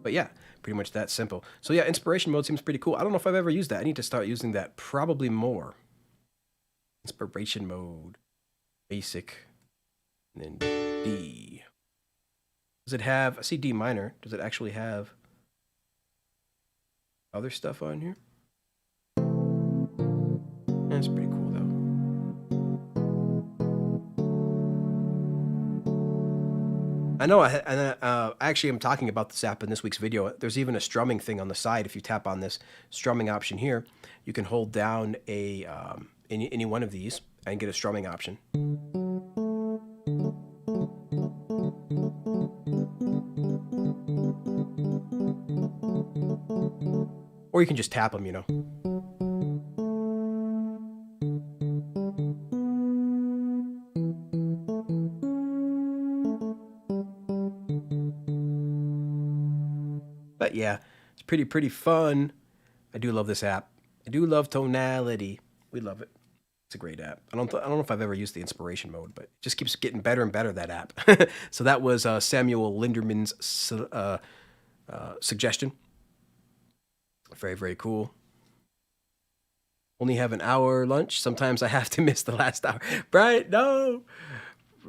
S1: But yeah, pretty much that simple. So yeah, inspiration mode seems pretty cool. I don't know if I've ever used that. I need to start using that probably more. Inspiration mode, basic, and then D. Does it have, I see D minor. Does it actually have other stuff on here? That's pretty cool though. I know, I actually am talking about this app in this week's video. There's even a strumming thing on the side. If you tap on this strumming option here, you can hold down a any one of these and get a strumming option. Or you can just tap them, But yeah, it's pretty fun. I do love this app. I do love tonality. We love it. It's a great app. I don't know if I've ever used the inspiration mode, but it just keeps getting better and better, that app. So that was Samuel Linderman's suggestion. Very cool. Only have an hour lunch. Sometimes I have to miss the last hour. Brian, no.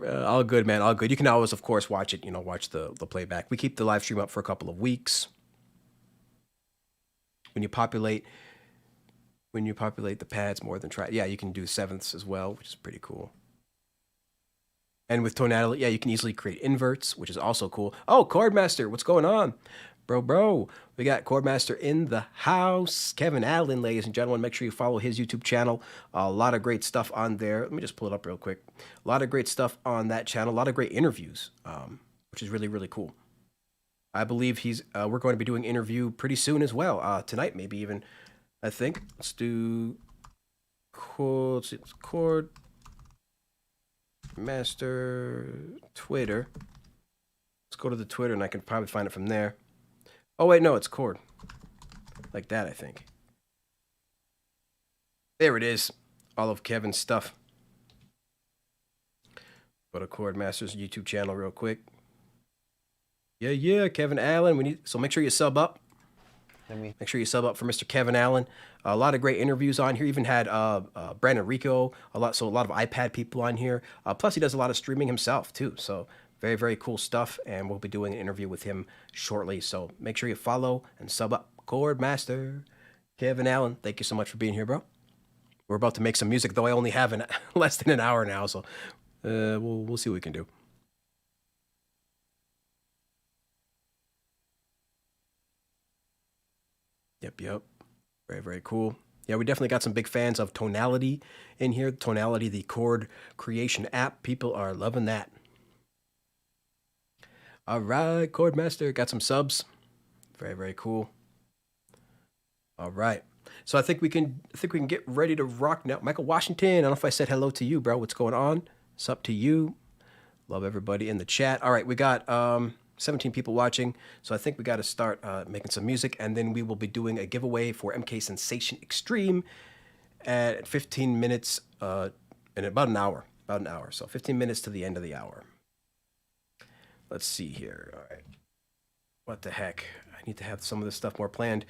S1: All good, man. All good. You can always, of course, watch it. Watch the playback. We keep the live stream up for a couple of weeks. When you populate the pads more than yeah, you can do sevenths as well, which is pretty cool. And with tonality, yeah, you can easily create inverts, which is also cool. Oh, Chordmaster, what's going on? Bro, we got Chordmaster in the house. Kevin Allen, ladies and gentlemen, make sure you follow his YouTube channel. A lot of great stuff on there. Let me just pull it up real quick. A lot of great stuff on that channel. A lot of great interviews, which is really cool. I believe we're going to be doing an interview pretty soon as well. Tonight, maybe even, I think. Let's do Chord Master Twitter. Let's go to the Twitter and I can probably find it from there. Oh wait, no, it's Chord. Like that, I think. There it is. All of Kevin's stuff. Go to Chord Master's YouTube channel real quick. Yeah, Kevin Allen. So make sure you sub up. Make sure you sub up for Mr. Kevin Allen. A lot of great interviews on here. Even had Brandon Rico. A lot of iPad people on here. Plus, he does a lot of streaming himself too. So very cool stuff. And we'll be doing an interview with him shortly. So make sure you follow and sub up. Chord Master Kevin Allen. Thank you so much for being here, bro. We're about to make some music, though I only have less than an hour now. So we'll see what we can do. Yep. Very cool. Yeah, we definitely got some big fans of Tonality in here. Tonality, the chord creation app. People are loving that. All right, Chordmaster, got some subs. Very cool. All right. So I think we can get ready to rock now. Michael Washington, I don't know if I said hello to you, bro. What's going on? It's up to you. Love everybody in the chat. All right, we got 17 people watching, so I think we got to start making some music, and then we will be doing a giveaway for MKSensation Xtreme at 15 minutes in about an hour. So 15 minutes to the end of the hour. Let's see here. All right. What the heck? I need to have some of this stuff more planned.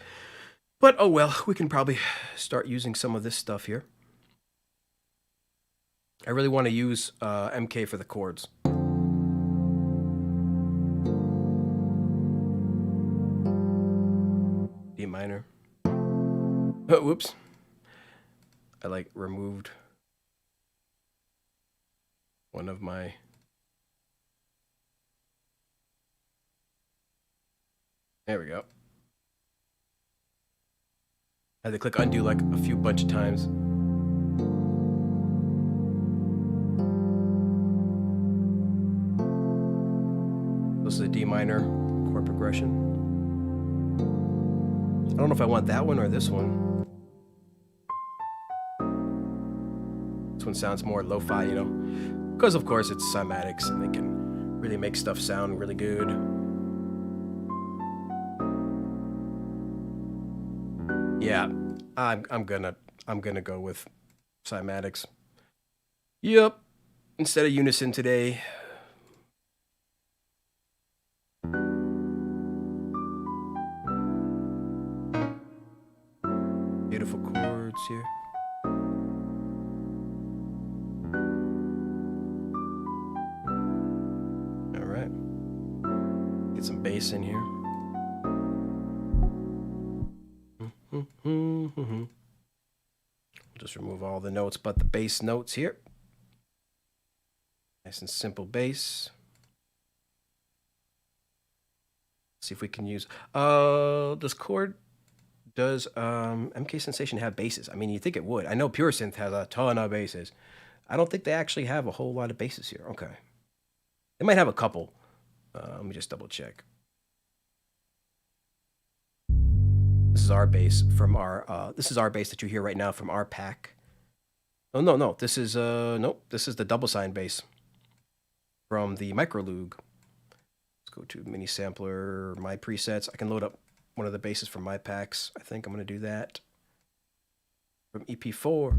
S1: But oh well, we can probably start using some of this stuff here. I really want to use MK for the chords. D minor. Oh, whoops. I removed one of my... There we go. I had to click undo like a bunch of times. This is a D minor chord progression. I don't know if I want that one or this one. This one sounds more lo-fi, because of course it's cymatics and they can really make stuff sound really good. Yeah, I'm gonna go with cymatics. Yep, instead of unison today. Beautiful chords here. All right, get some bass in here. We'll just remove all the notes but the bass notes here. Nice and simple bass. See if we can use does MKSensation have basses? I mean, you think it would. I know Pure Synth has a ton of basses. I don't think they actually have a whole lot of basses here. Okay, they might have a couple. Let me just double check. This is our bass from our this is our bass that you hear right now from our pack. Oh no, this is nope, this is the double sign bass from the Microloog. Let's go to mini sampler, my presets. I can load up one of the basses from my packs. I think I'm going to do that from EP4.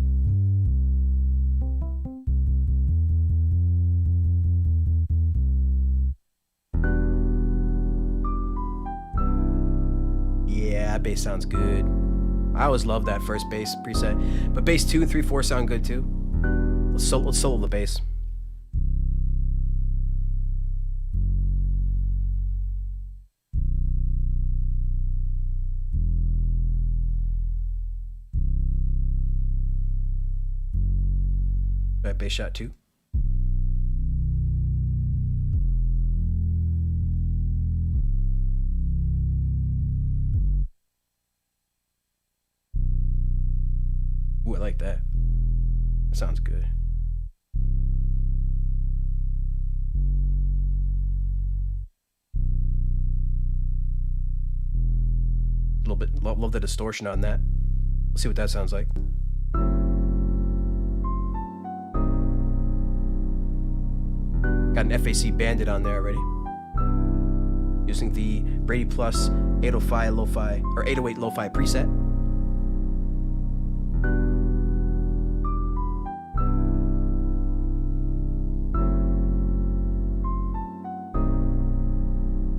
S1: Yeah, that bass sounds good. I always love that first bass preset, but bass 2 and 3, 4 sound good too. Let's solo the bass. Right, bass shot 2. Ooh, I like that. That sounds good. A little bit, love the distortion on that. Let's see what that sounds like. Got an FAC Bandit on there already. Using the Brady Plus 805 lo-fi, or 808 lo-fi preset.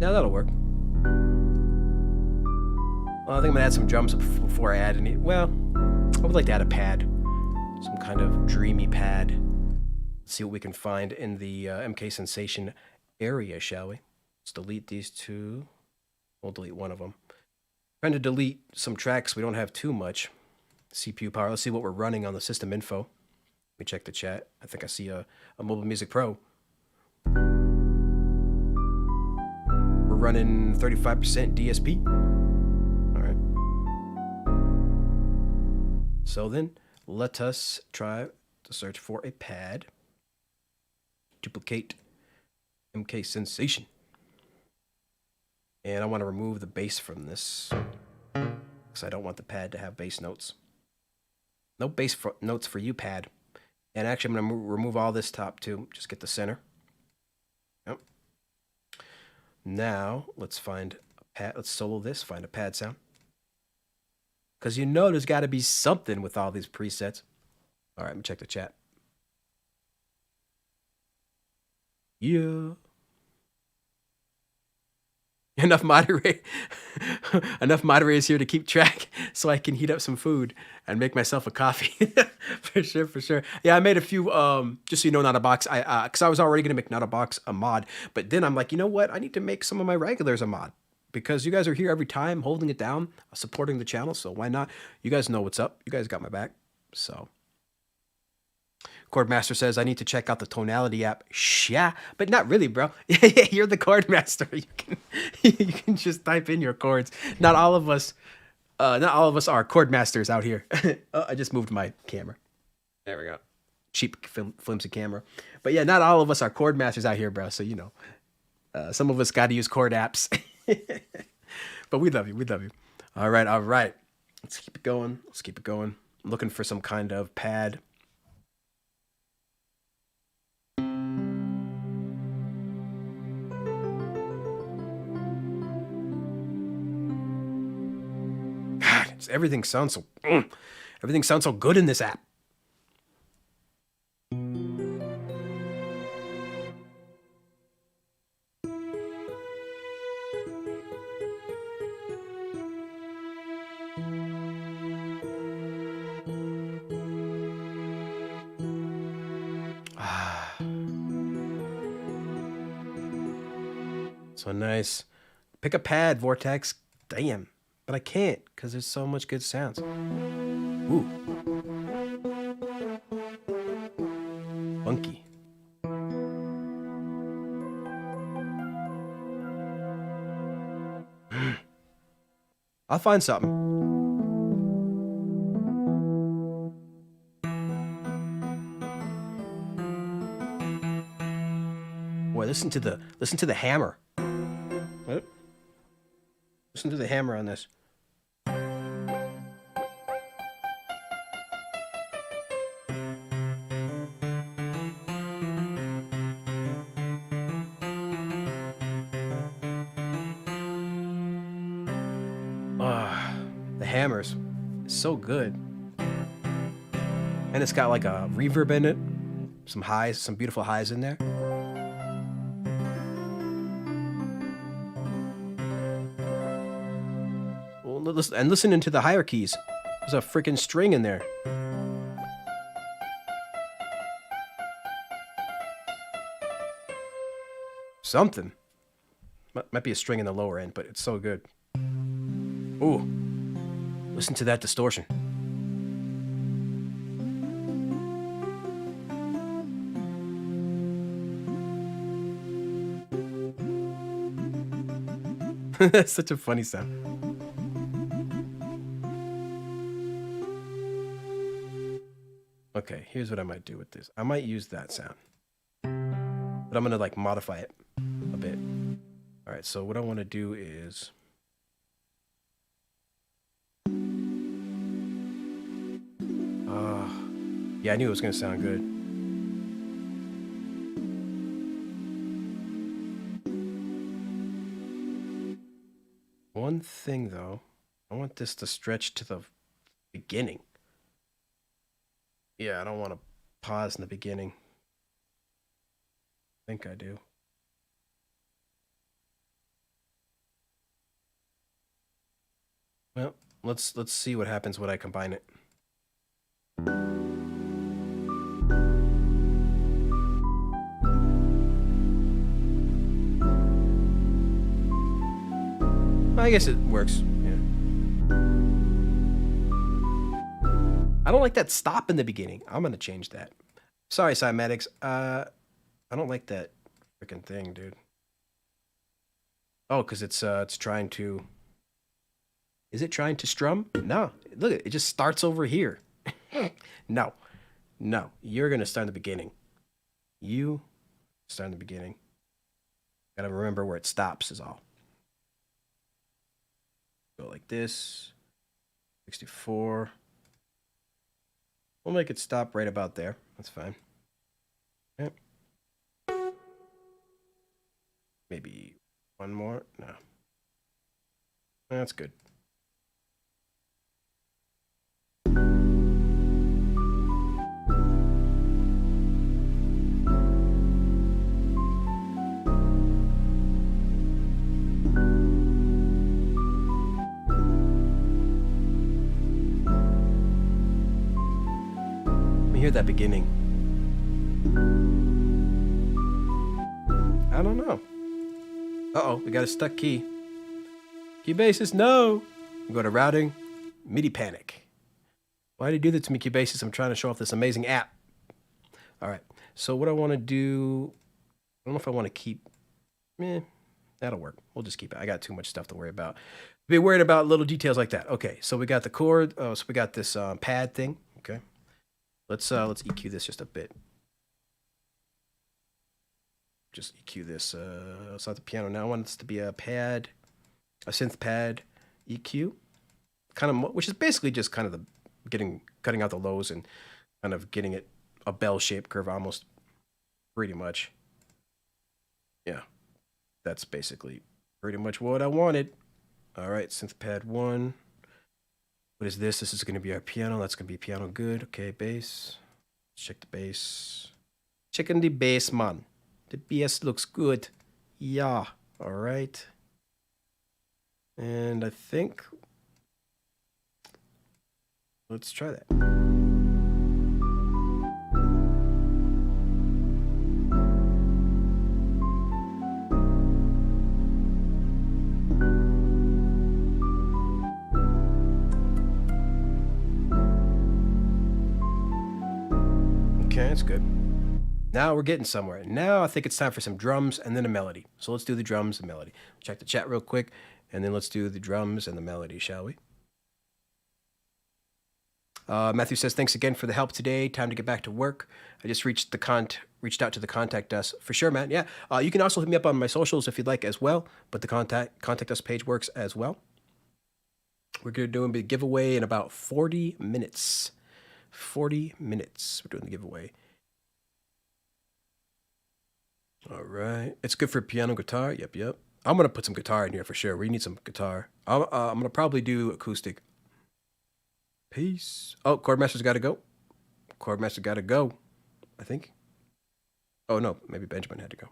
S1: Yeah, that'll work. Well, I think I'm gonna add some drums before I add any. Well, I would like to add a pad, some kind of dreamy pad. Let's see what we can find in the MKSensation area, shall we? Let's delete these two. We'll delete one of them. Trying to delete some tracks we don't have too much CPU power. Let's see what we're running on the system info. Let me check the chat. I think I see a Mobile Music Pro. We're running 35% DSP. All right. So then, let us try to search for a pad. Duplicate MKSensation. And I want to remove the bass from this because I don't want the pad to have bass notes. No bass notes for you, pad. And actually, I'm going to remove all this top too. Just get the center. Yep. Now, let's find a pad. Let's solo this, find a pad sound. Because you know there's got to be something with all these presets. All right, let me check the chat. Yeah. Enough moderators here to keep track so I can heat up some food and make myself a coffee. For sure. Yeah, I made a few, just so you know, Not a Box. Because I was already going to make Not a Box a mod. But then I'm like, you know what? I need to make some of my regulars a mod. Because you guys are here every time, holding it down, supporting the channel. So why not? You guys know what's up. You guys got my back. So. Chordmaster says, I need to check out the tonality app. Yeah, but not really, bro. You're the chordmaster. You can just type in your chords. Not all of us are chord masters out here. Oh, I just moved my camera. There we go. Cheap flimsy camera. But yeah, not all of us are chord masters out here, bro. So you know, some of us got to use chord apps. But we love you. We love you. All right. Let's keep it going. I'm looking for some kind of pad. Everything sounds so good in this app. So nice. Pick a pad, Vortex. Damn. But I can't, because there's so much good sounds. Ooh. Funky. I'll find something. Boy, listen to the hammer. What? Listen to the hammer on this. hammers. It's so good. And it's got like a reverb in it. Some highs, some beautiful highs in there. Well, and listening to the higher keys. There's a freaking string in there. Something. Might be a string in the lower end, but it's so good. Ooh. Listen to that distortion. That's such a funny sound. Okay, here's what I might do with this. I might use that sound. But I'm gonna like modify it a bit. Alright, so what I want to do is yeah, I knew it was gonna sound good. One thing though, I want this to stretch to the beginning. Yeah, I don't want to pause in the beginning. I think I do. Well, let's see what happens when I combine it. I guess it works. Yeah. I don't like that stop in the beginning. I'm gonna change that. Sorry, cymatics. I don't like that freaking thing, dude. Oh, because it's trying to. Is it trying to strum? No. Look, it just starts over here. No. No. You're gonna start in the beginning. You start in the beginning. Gotta remember where it stops is all. Go like this. 64. We'll make it stop right about there. That's fine. Okay. Maybe one more. No. That's good. Hear that beginning. I don't know. Uh-oh, we got a stuck key. Cubasis, no! Go to routing, MIDI panic. Why do you do that to me, Cubasis? I'm trying to show off this amazing app. All right, so what I want to do, I don't know if I want to keep, that'll work. We'll just keep it. I got too much stuff to worry about. Be worried about little details like that. Okay, so we got the chord, so we got this pad thing, okay. Let's EQ this just a bit. Just EQ this. It's not the piano now. I want this to be a pad, a synth pad EQ, kind of, which is basically just kind of the cutting out the lows and kind of getting it a bell-shaped curve almost, pretty much. Yeah, that's basically pretty much what I wanted. All right, synth pad 1. What is this? This is going to be our piano. That's going to be piano good. Okay, bass. Let's check the bass. Checking the bass, man. The bass looks good. Yeah. All right. And I think... let's try that. Okay, that's good. Now we're getting somewhere. Now I think it's time for some drums and then a melody. So let's do the drums and melody. Check the chat real quick, and then let's do the drums and the melody, shall we? Matthew says, thanks again for the help today. Time to get back to work. I just reached out to the contact us. For sure, man. Yeah. You can also hit me up on my socials if you'd like as well, but the contact us page works as well. We're going to do a big giveaway in about 40 minutes. 40 minutes. We're doing the giveaway. All right. It's good for piano, guitar. Yep. I'm going to put some guitar in here for sure. We need some guitar. I'm going to probably do acoustic. Peace. Oh, Chordmaster's got to go. Chordmaster got to go, I think. Oh, no. Maybe Benjamin had to go.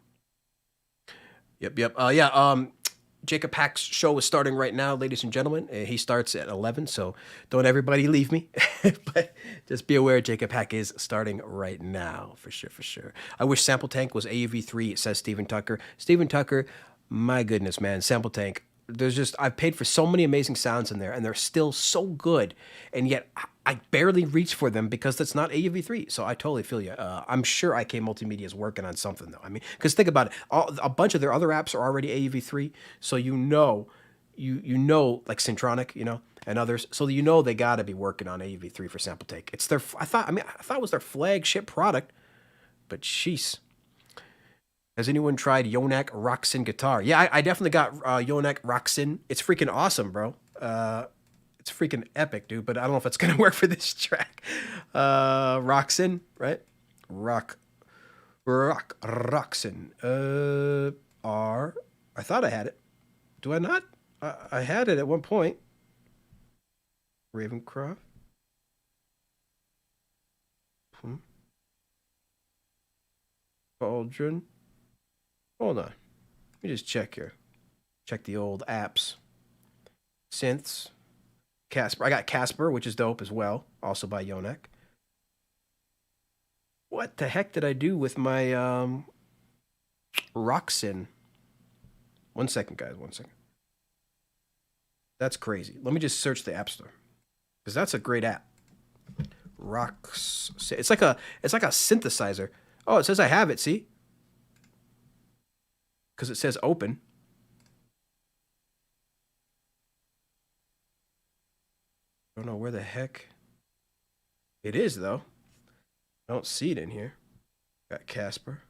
S1: Yep. Yeah. Jacob Pack's show is starting right now, ladies and gentlemen. He starts at 11, so don't everybody leave me. But just be aware Jacob Pack is starting right now, for sure. I wish Sample Tank was AUV3, says Steven Tucker. Steven Tucker, my goodness, man. Sample Tank, I've paid for so many amazing sounds in there, and they're still so good, and yet I barely reach for them because that's not AUV3. So I totally feel you. I'm sure IK Multimedia is working on something, though. I mean, because think about it, a bunch of their other apps are already AUV3, so you know, like Syntronic, and others, so they got to be working on AUV3 for Sample Take. It's their, I thought it was their flagship product, but sheesh. Has anyone tried Yonak Roxin guitar? Yeah, I definitely got Yonak Roxin. It's freaking awesome, bro. It's freaking epic, dude, but I don't know if it's going to work for this track. Roxin, right? Roxin. I thought I had it. Do I not? I had it at one point. Ravencroft. Cauldron. Hold on. Let me just check here. Check the old apps. Synths. Casper. I got Casper, which is dope as well. Also by Yonak. What the heck did I do with my Roxin? 1 second, guys. 1 second. That's crazy. Let me just search the App Store. Because that's a great app. It's like a synthesizer. Oh, it says I have it, see? Because it says open. I don't know where the heck it is, though. I don't see it in here. Got Casper.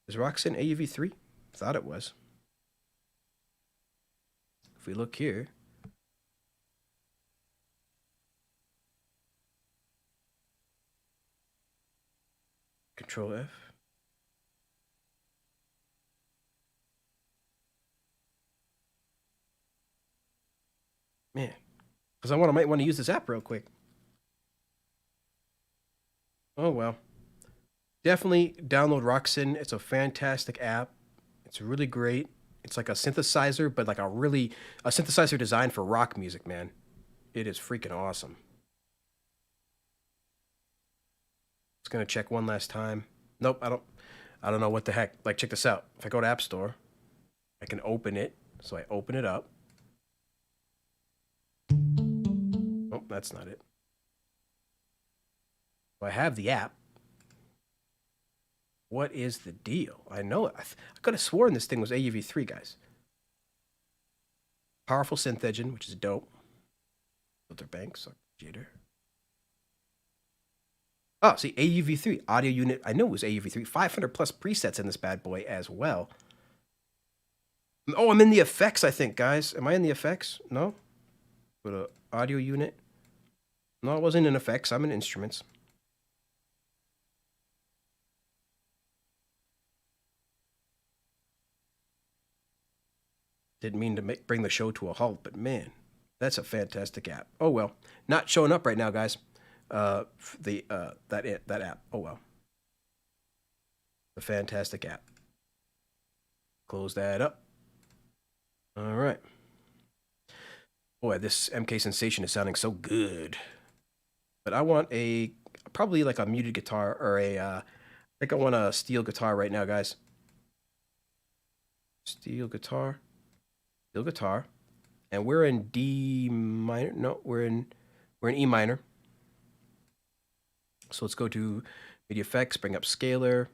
S1: Is Roxin AUV3? Thought it was. If we look here. Control F. Man, because I might want to use this app real quick. Oh, well. Definitely download Roxin. It's a fantastic app. It's really great. It's like a synthesizer, but like a synthesizer designed for rock music, man. It is freaking awesome. Just gonna check one last time. Nope, I don't know what the heck. Like, check this out. If I go to App Store, I can open it. So I open it up. Oh, that's not it. I have the app. What is the deal? I know it. I could have sworn this thing was AUV3, guys. Powerful synth engine, which is dope. Filter banks, jitter. Oh, see, AUV3 audio unit. I knew it was AUV3. 500 plus presets in this bad boy as well. Oh, I'm in the effects, I think, guys. Am I in the effects? No. Go to audio unit. No, I wasn't in effects. I'm in instruments. Didn't mean to bring the show to a halt, but man, that's a fantastic app. Oh well, not showing up right now, guys. That app. Oh well, a fantastic app. Close that up. All right. Boy, this MKSensation is sounding so good. But I want probably like a muted guitar or I think I want a steel guitar right now, guys. Steel guitar. And we're in D minor. No, we're in E minor. So let's go to Media Effects, bring up Scalar.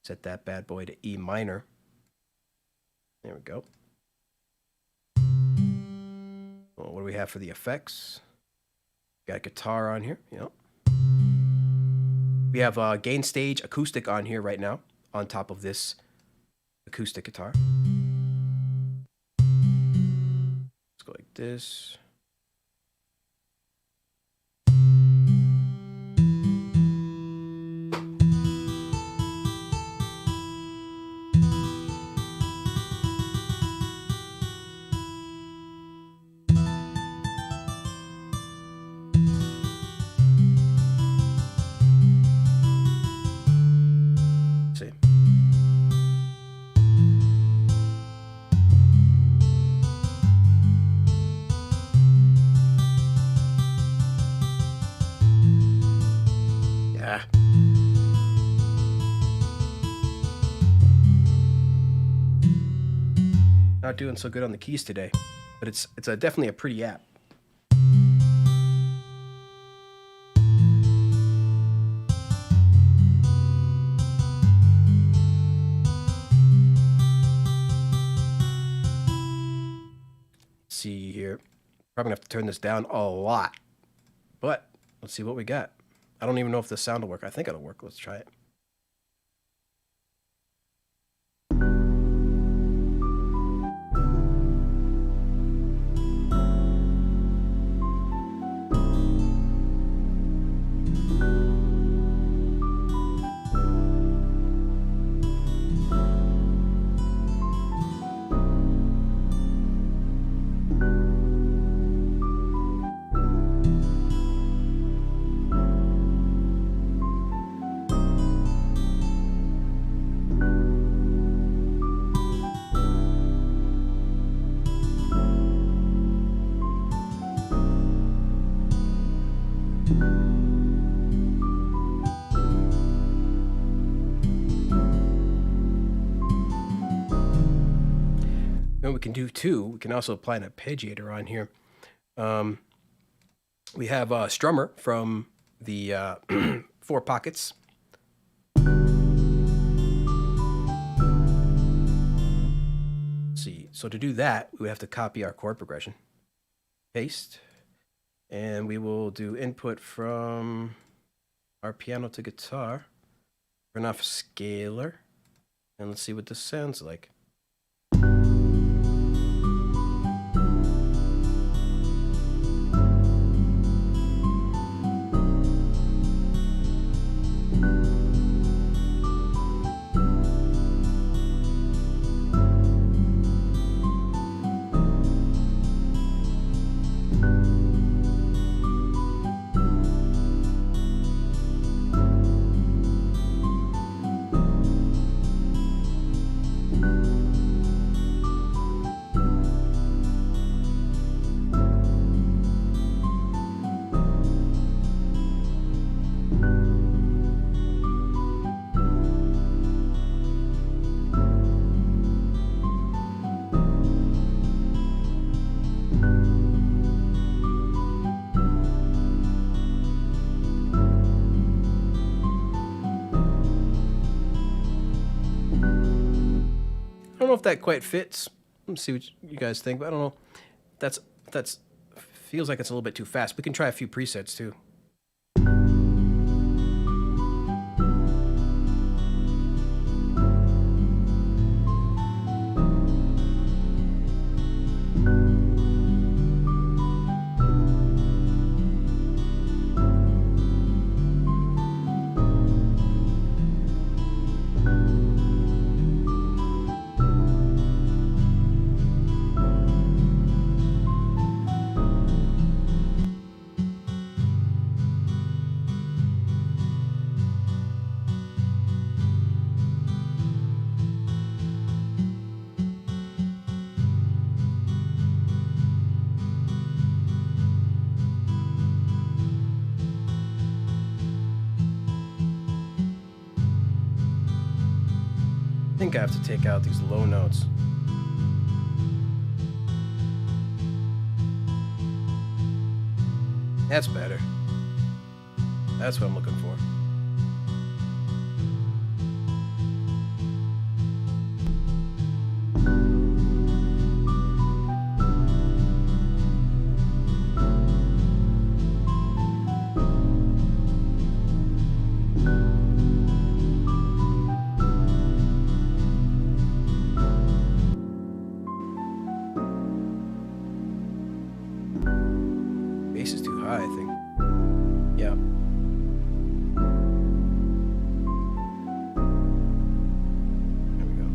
S1: Set that bad boy to E minor. There we go. Well, what do we have for the effects? Got a guitar on here. Yep. We have gain stage acoustic on here right now, on top of this acoustic guitar. Let's go like this. Not doing so good on the keys today, but it's definitely a pretty app. See here, probably gonna have to turn this down a lot, but let's see what we got. I don't even know if the sound will work. I think it'll work. Let's try it. And we can do too, we can also apply an arpeggiator on here. We have Strummer from the 4 Pockets. Let's see, so to do that, we have to copy our chord progression. Paste. And we will do input from our piano to guitar. Turn off scalar. And let's see what this sounds like. I don't know if that quite fits. Let's see what you guys think, but I don't know. That's feels like it's a little bit too fast. We can try a few presets too. I think I have to take out these low notes. That's better. That's what I'm looking for. Bass is too high, I think. Yeah. There we go.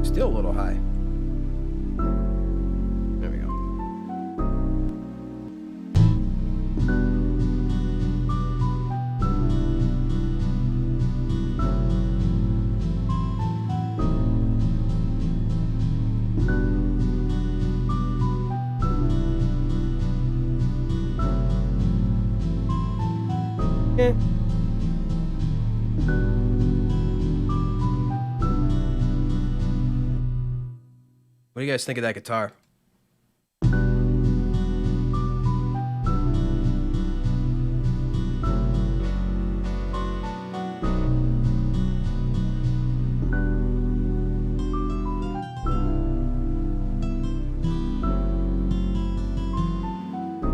S1: Still a little high. There we go. Eh. What do you guys think of that guitar? I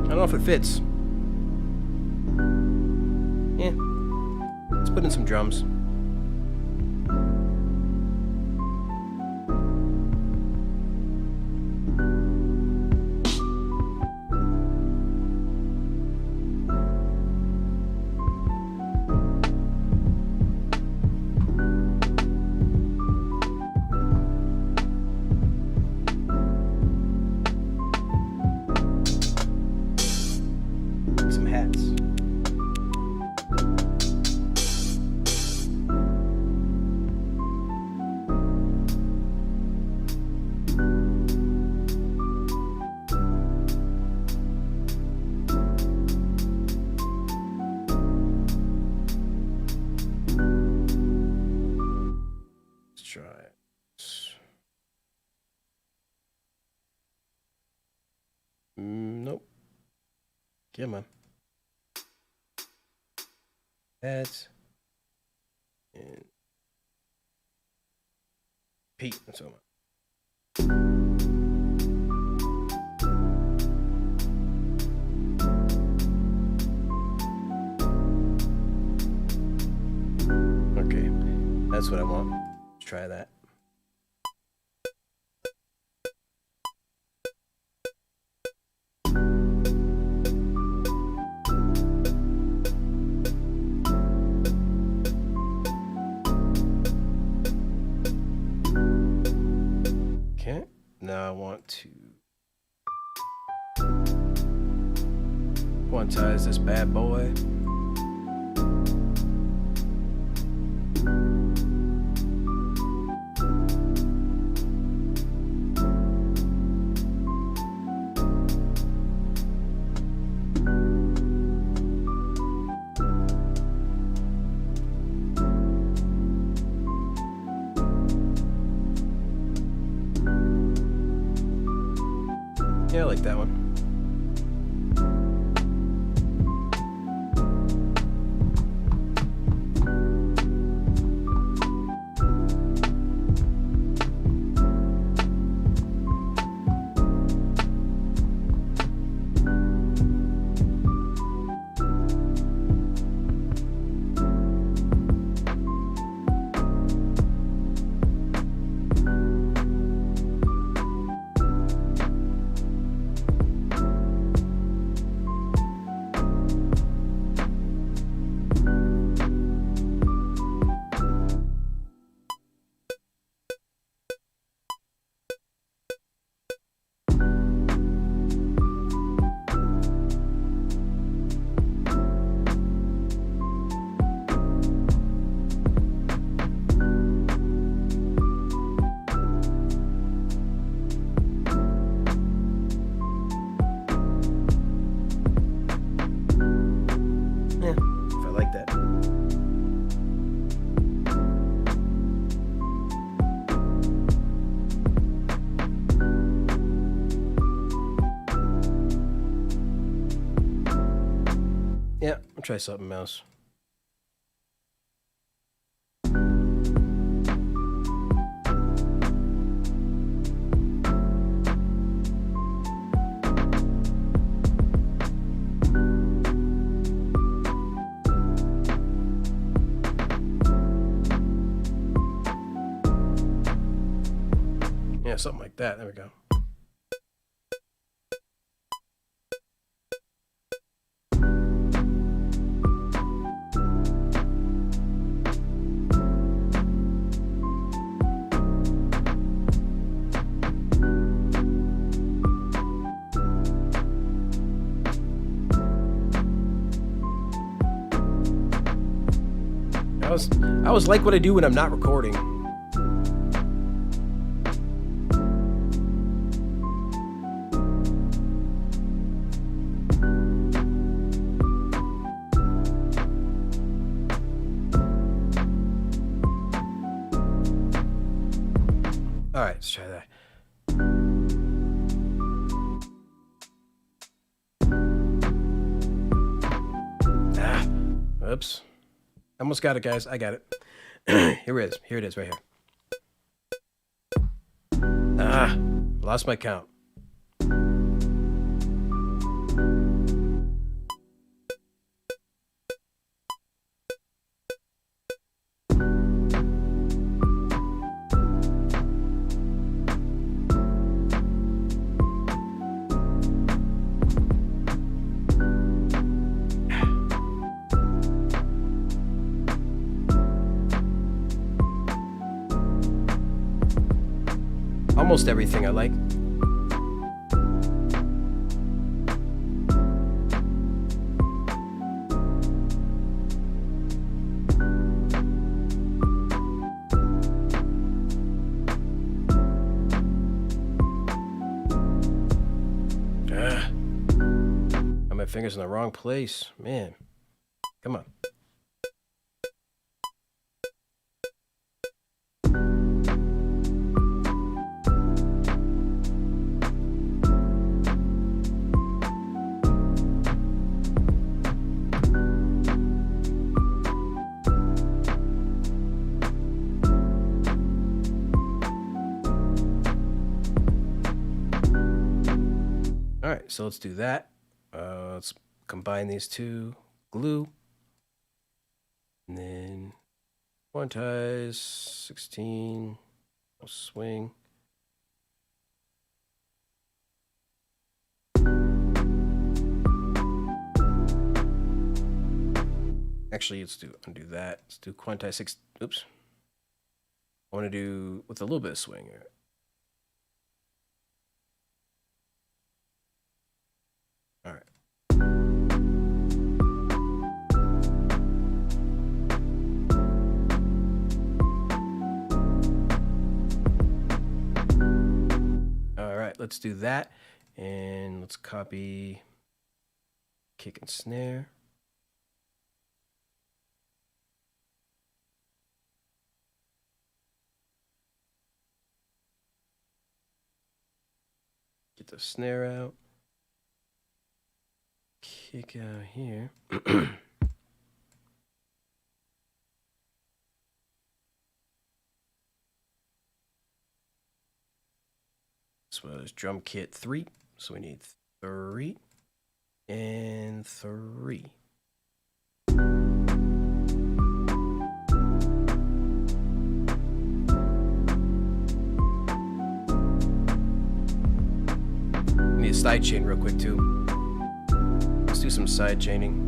S1: don't know if it fits. Yeah. Let's put in some drums. Some hats. Let's try it. Nope. Come on. Hats. And Pete and so on. Okay, that's what I want. Let's try that. Okay, now I want to quantize this bad boy. Yeah, I like that one. Yeah, if I like that. Yeah, I'll try something else. Yeah, something like that. There we go. I always like what I do when I'm not recording. All right, let's try that. Oops. Almost got it, guys. I got it. Here it is. Here it is, right here. Ah, lost my count. Almost everything I like. Got my fingers in the wrong place, man. Come on. All right, so let's do that. Let's combine these two, glue, and then quantize 16, swing. Actually, let's undo that. Let's do quantize 6. Oops. I want to do with a little bit of swing here. All right. All right, let's do that. And let's copy kick and snare. Get the snare out. Kick out here. This was drum kit 3, so we need 3 and 3. Need a side chain real quick too. Let's do some side chaining.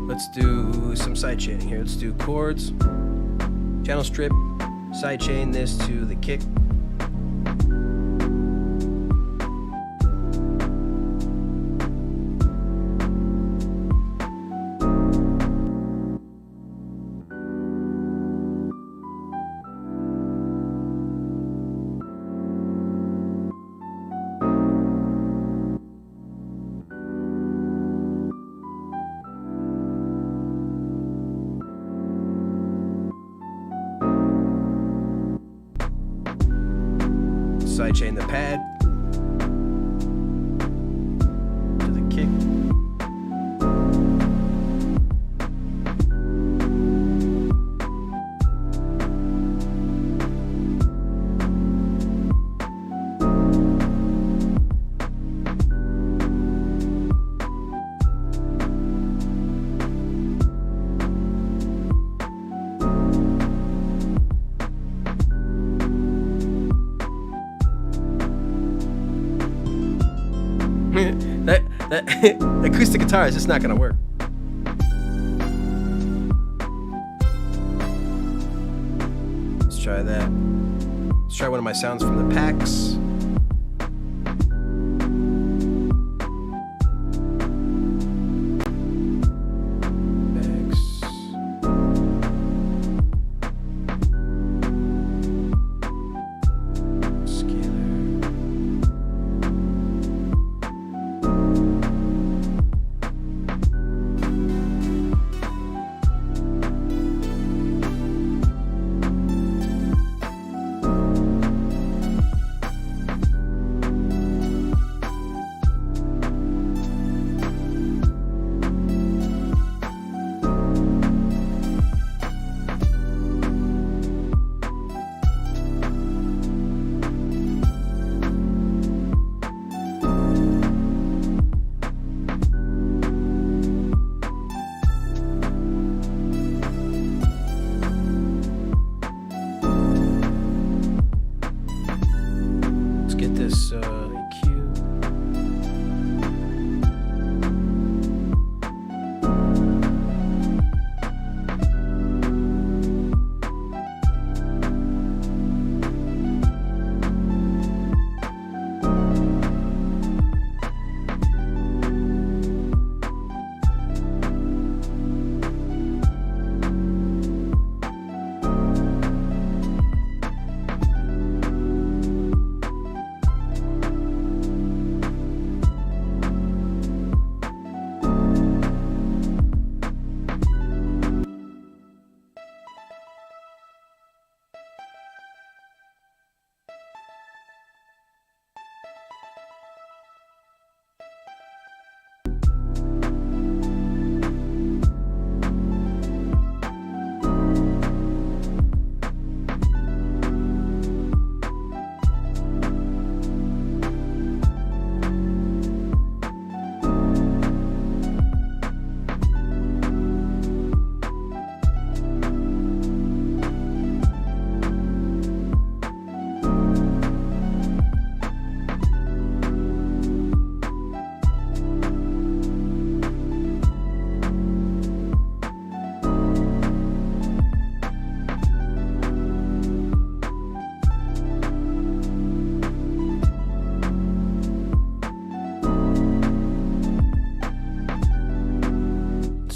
S1: Let's do some side chaining here. Let's do chords, channel strip, side chain this to the kick. Sidechain the pad to the kick. that acoustic guitar is just not gonna work. Let's try that. Let's try one of my sounds from the packs.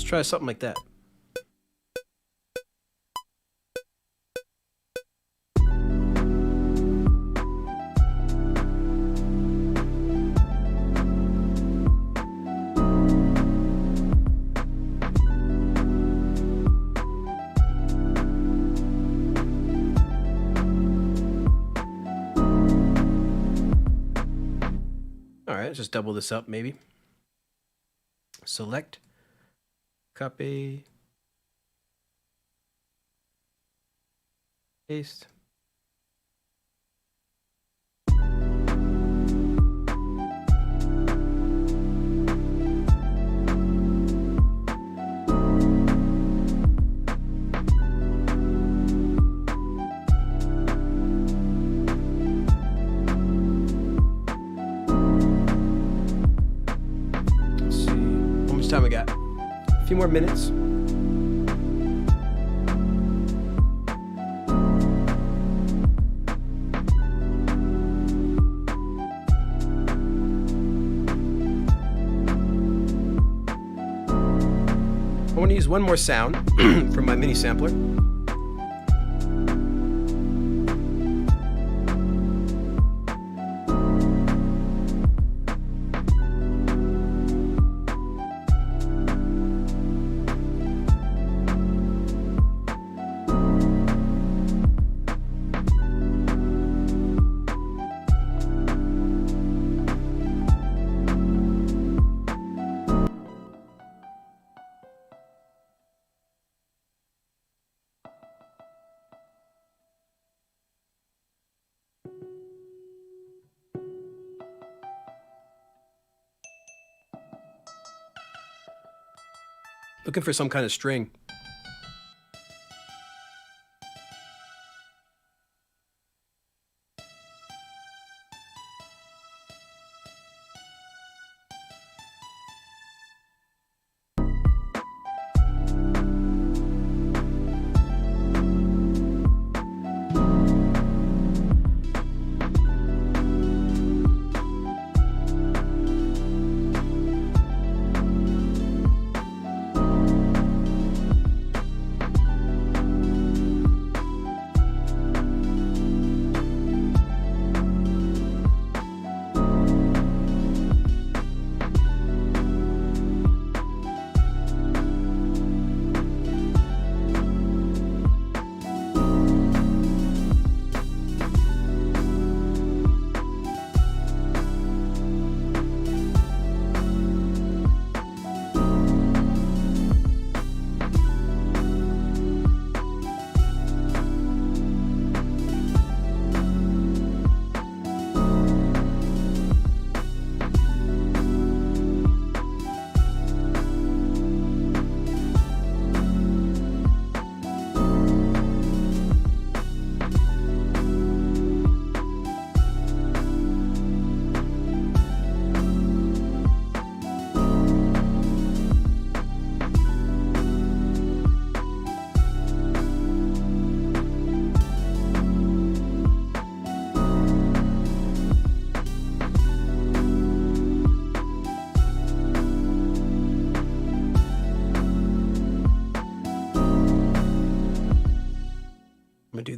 S1: Try something like that. All right, let's just double this up maybe. Select. Copy, paste. Let's see, how much time we got? A few more minutes. I want to use one more sound from my mini sampler. Looking for some kind of string.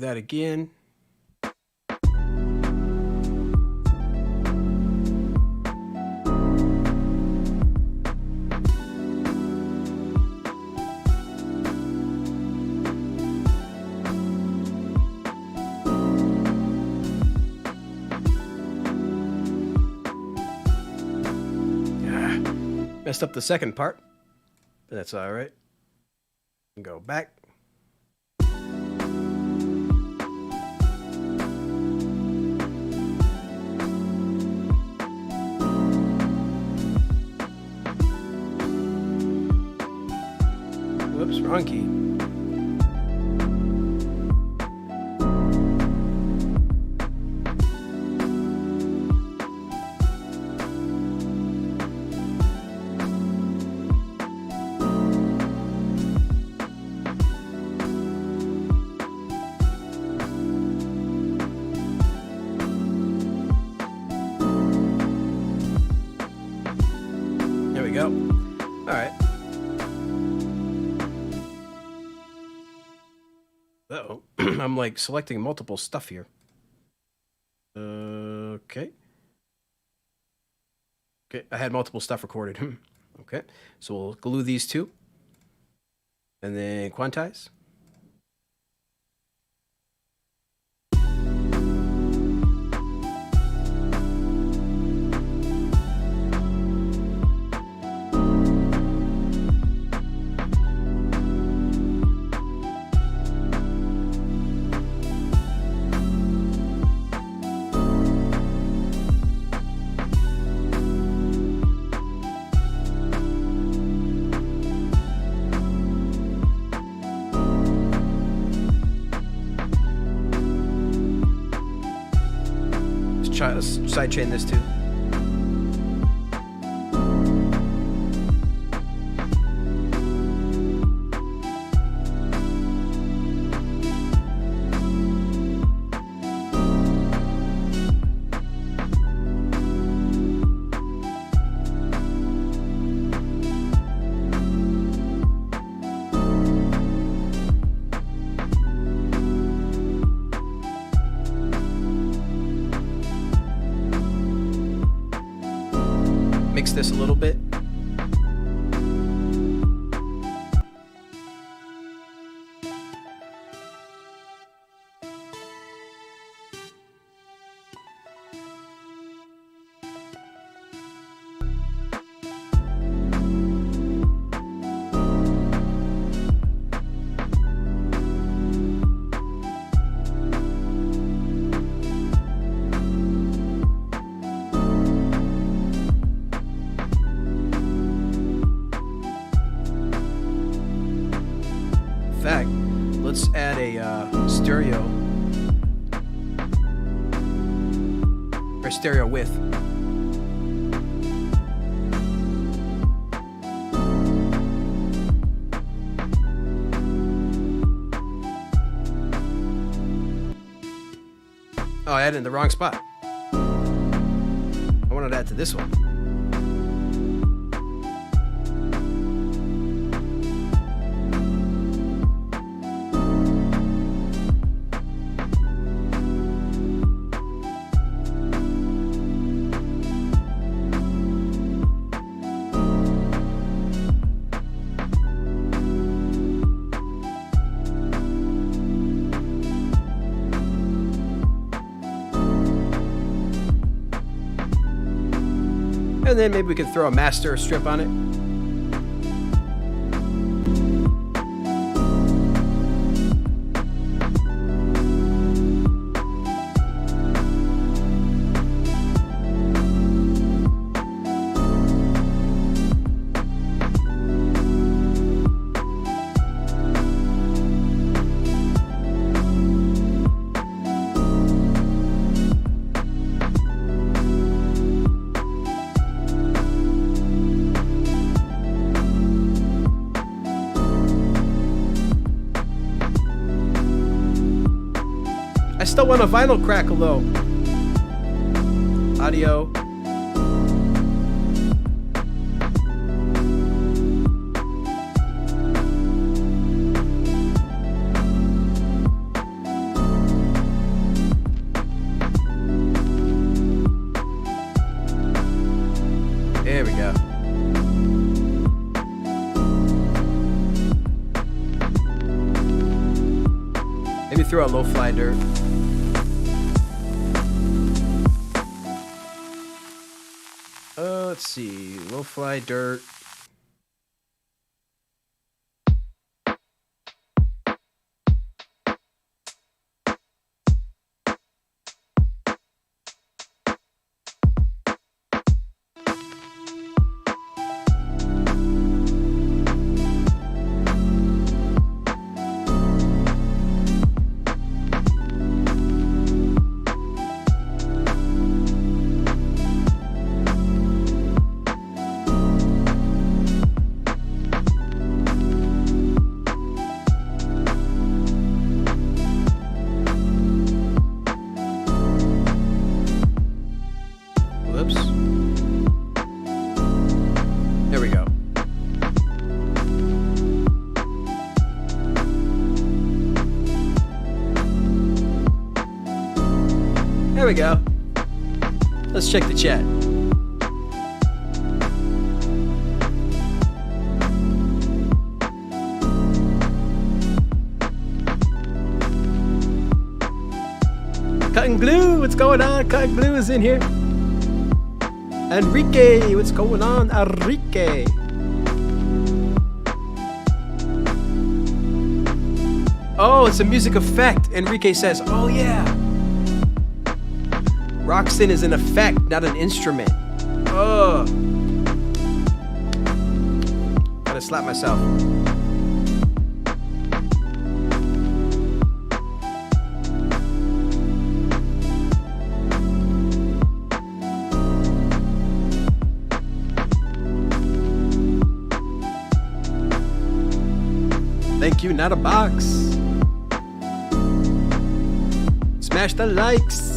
S1: that again. Messed up the second part, but that's all right. Go back. Whoops, wrong key. There we go. All right. Uh-oh. I'm like selecting multiple stuff here. Okay. Okay, I had multiple stuff recorded. Okay, so we'll glue these two. And then quantize. Let's sidechain this too. Mix this a little bit. Fact, let's add a stereo or stereo width. Oh, I added in the wrong spot. I wanted to add to this one. And then maybe we could throw a master strip on it. I still want a vinyl crackle though. Audio. threw out low fly dirt. Let's see, low fly dirt. Whoops. There we go. There we go. Let's check the chat. Cutting Glue, what's going on? Cutting Glue is in here. Enrique, what's going on? Enrique. Oh, it's a music effect. Enrique says, oh yeah. Roxton is an effect, not an instrument. Oh. Gotta slap myself. Thank you, not a box. Smash the likes.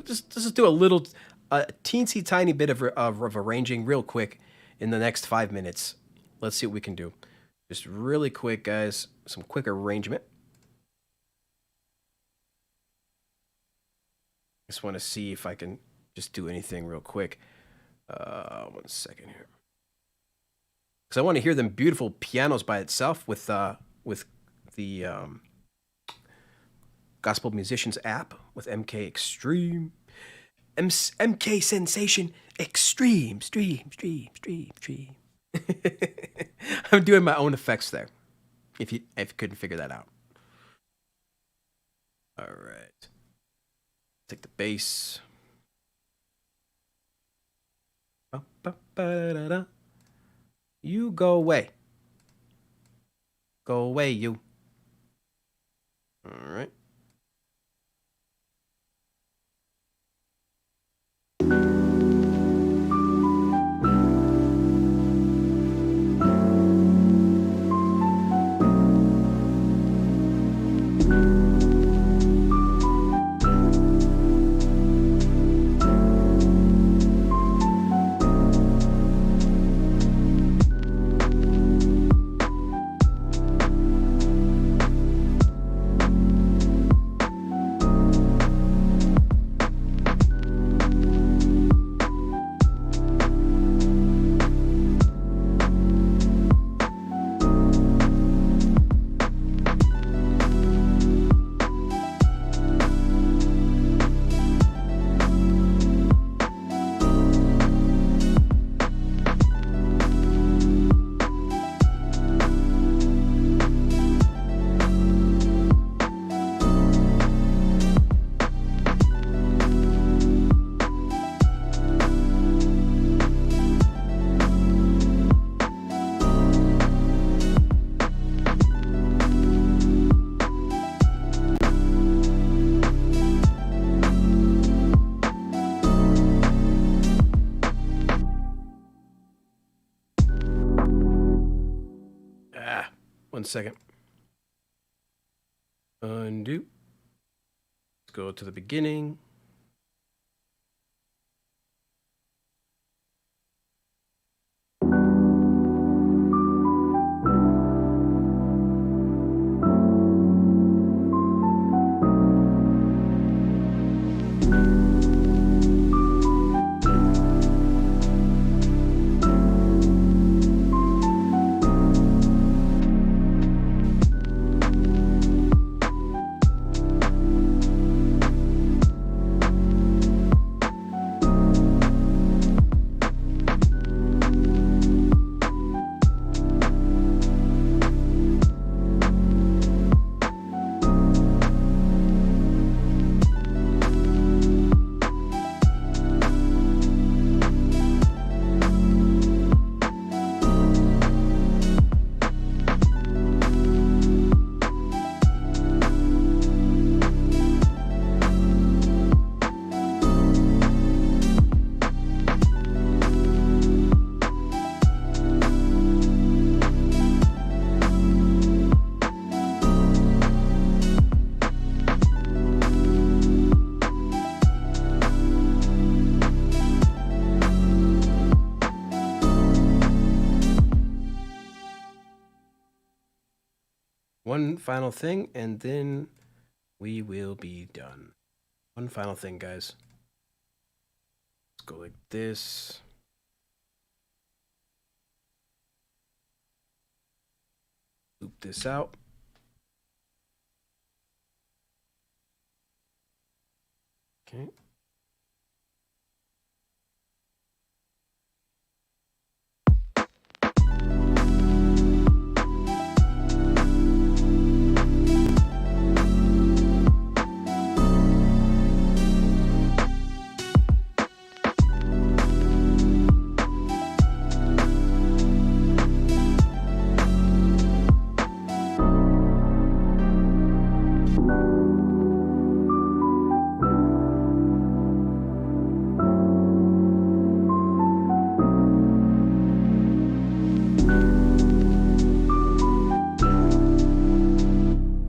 S1: Just do a little, teensy tiny bit of arranging real quick in the next 5 minutes. Let's see what we can do. Just really quick, guys. Some quick arrangement. Just want to see if I can just do anything real quick. 1 second here. Because I want to hear them beautiful pianos by itself with the Gospel Musicians app with MK Xtreme. MKSensation Xtreme. Stream. I'm doing my own effects there. If you couldn't figure that out. All right. Take the bass. You go away. Go away, you. All right. One second. Undo. Let's go to the beginning. one final thing, and then we will be done. One final thing, guys. Let's go like this. Loop this out. Okay.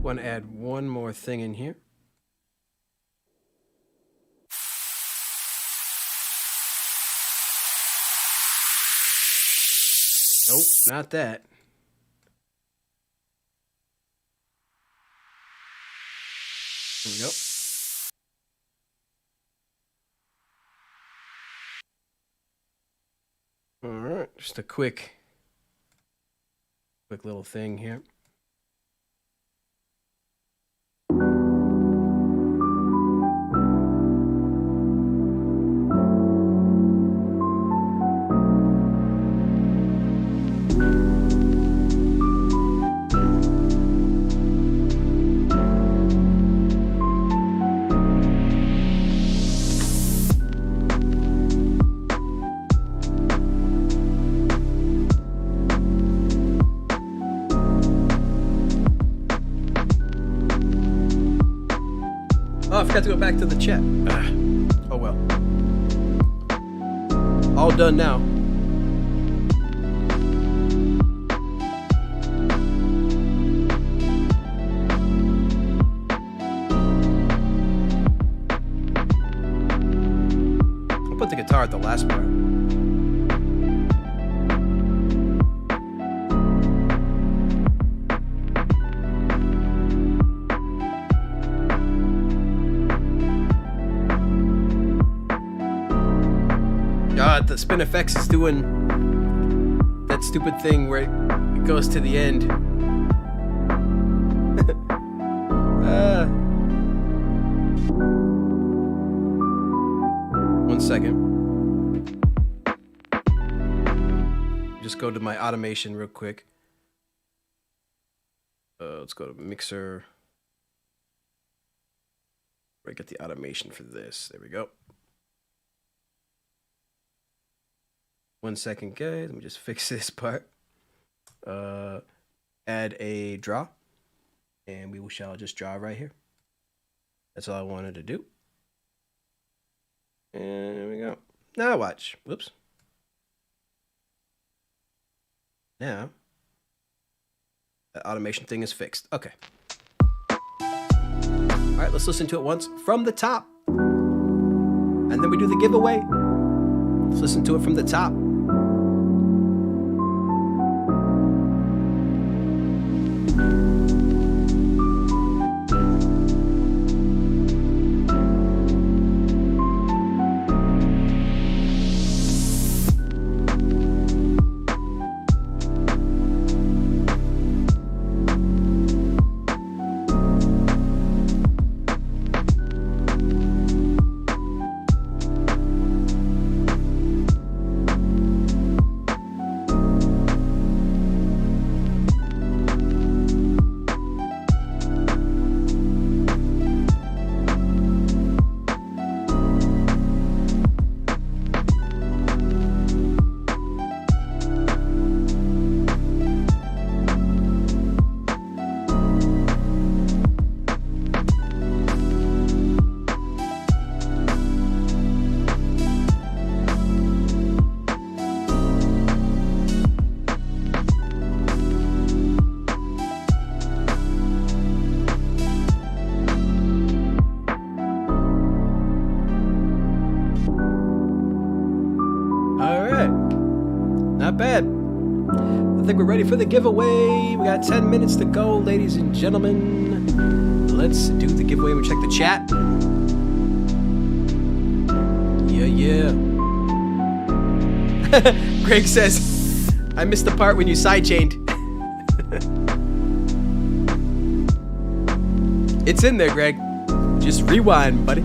S1: Want to add one more thing in here. Nope, not that. There we go. All right, just a quick little thing here. Oh, I forgot to go back to the chat. Oh well. All done now. I'll put the guitar at the last part. God, the spin effects is doing that stupid thing where it goes to the end. One second. Just go to my automation real quick. Let's go to mixer. Where I get the automation for this. There we go. 1 second, guys. Let me just fix this part. Add a draw, and we shall just draw right here. That's all I wanted to do. And there we go. Now watch. Whoops. Now that automation thing is fixed. Okay. All right, let's listen to it once from the top, and then we do the giveaway. Let's listen to it from the top. think we're ready for the giveaway. We got 10 minutes to go, ladies and gentlemen. Let's do the giveaway. We check the chat. Yeah. Greg says, I missed the part when you sidechained. It's in there, Greg. Just rewind, buddy.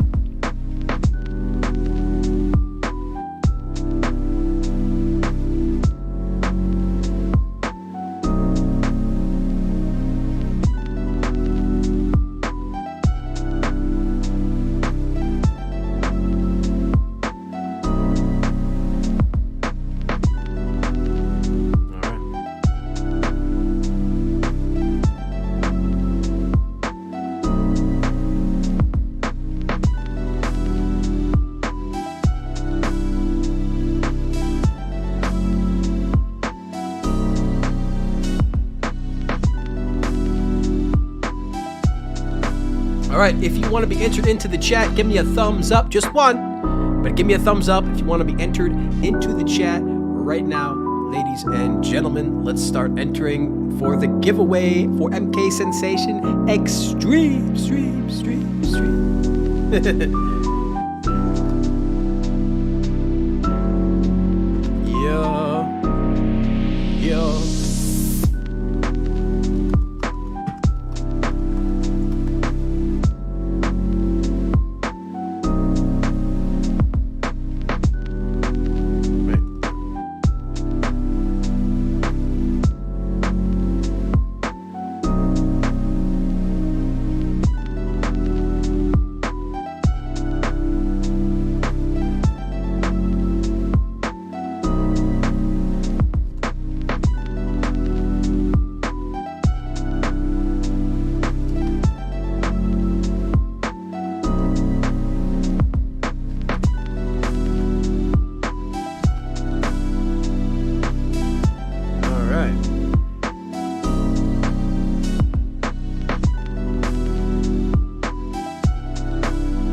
S1: All right, if you want to be entered into the chat, give me a thumbs up, just one, but give me a thumbs up if you want to be entered into the chat right now, ladies and gentlemen. Let's start entering for the giveaway for MKSensation Xtreme. Yeah.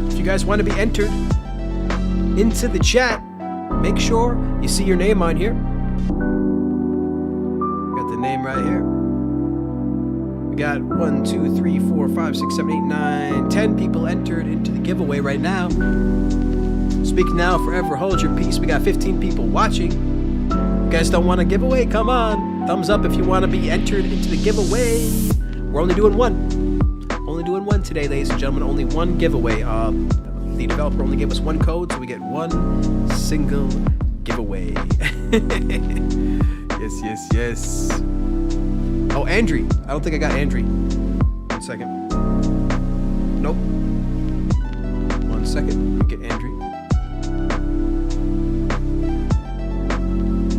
S1: If you guys want to be entered into the chat, make sure you see your name on here. Got the name right here. We got 1, 2, 3, 4, 5, 6, 7, 8, 9, 10 people entered into the giveaway right now. Speak now, forever hold your peace. We got 15 people watching. You guys don't want a giveaway? Come on. Thumbs up if you want to be entered into the giveaway. We're only doing one. Only doing one today, ladies and gentlemen. Only one giveaway. The developer only gave us one code, so we get one single giveaway. Yes. Oh, Andrew. I don't think I got Andrew. 1 second. Nope. 1 second. Let me get Andrew.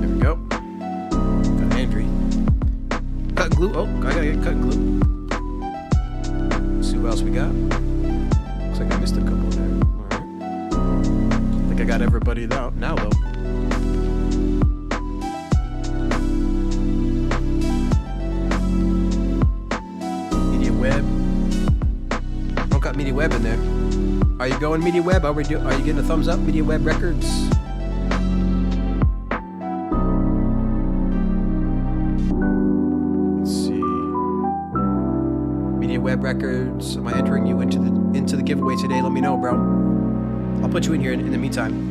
S1: There we go. Got Andrew. Cut glue. Oh, I gotta get cut glue. Let's see what else we got. Looks like I missed a couple there. Alright. I think I got everybody out now, though. Media Web in there. Are you going Media Web? Are you getting a thumbs up? Media Web Records. Let's see. Media Web Records. Am I entering you into the giveaway today? Let me know, bro. I'll put you in here in the meantime.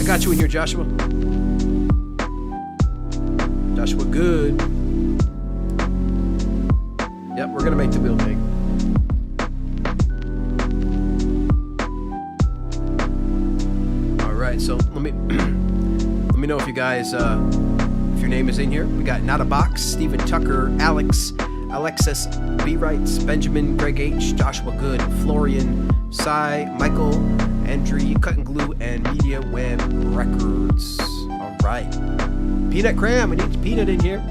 S1: I got you in here, Joshua. Joshua Good. Yep, we're gonna make the wheel big. All right, so let me know if you guys if your name is in here. We got Not a Box, Stephen Tucker, Alex, Alexis B. Wrights, Benjamin, Greg H, Joshua Good, Florian, Cy, Michael, Andrew, Cut and Glue, and Media Web Records. All right. Peanut Cram, we need Peanut in here.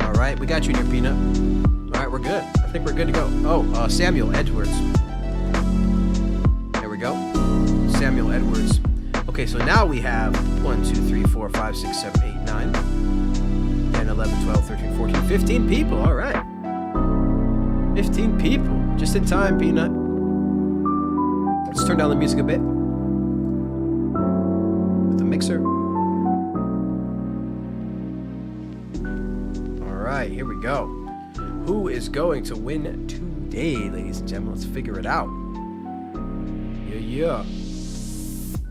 S1: All right, we got you in here, Peanut. All right, we're good. I think we're good to go. Oh, Samuel Edwards. There we go. Samuel Edwards. Okay, so now we have 1, 2, 3, 4, 5, 6, 7, 8, 9, 10, 11, 12, 13, 14, 15 people. All right. 15 people. Just in time, Peanut. Let's turn down the music a bit. With the mixer. Alright, here we go. Who is going to win today, ladies and gentlemen? Let's figure it out. Yeah.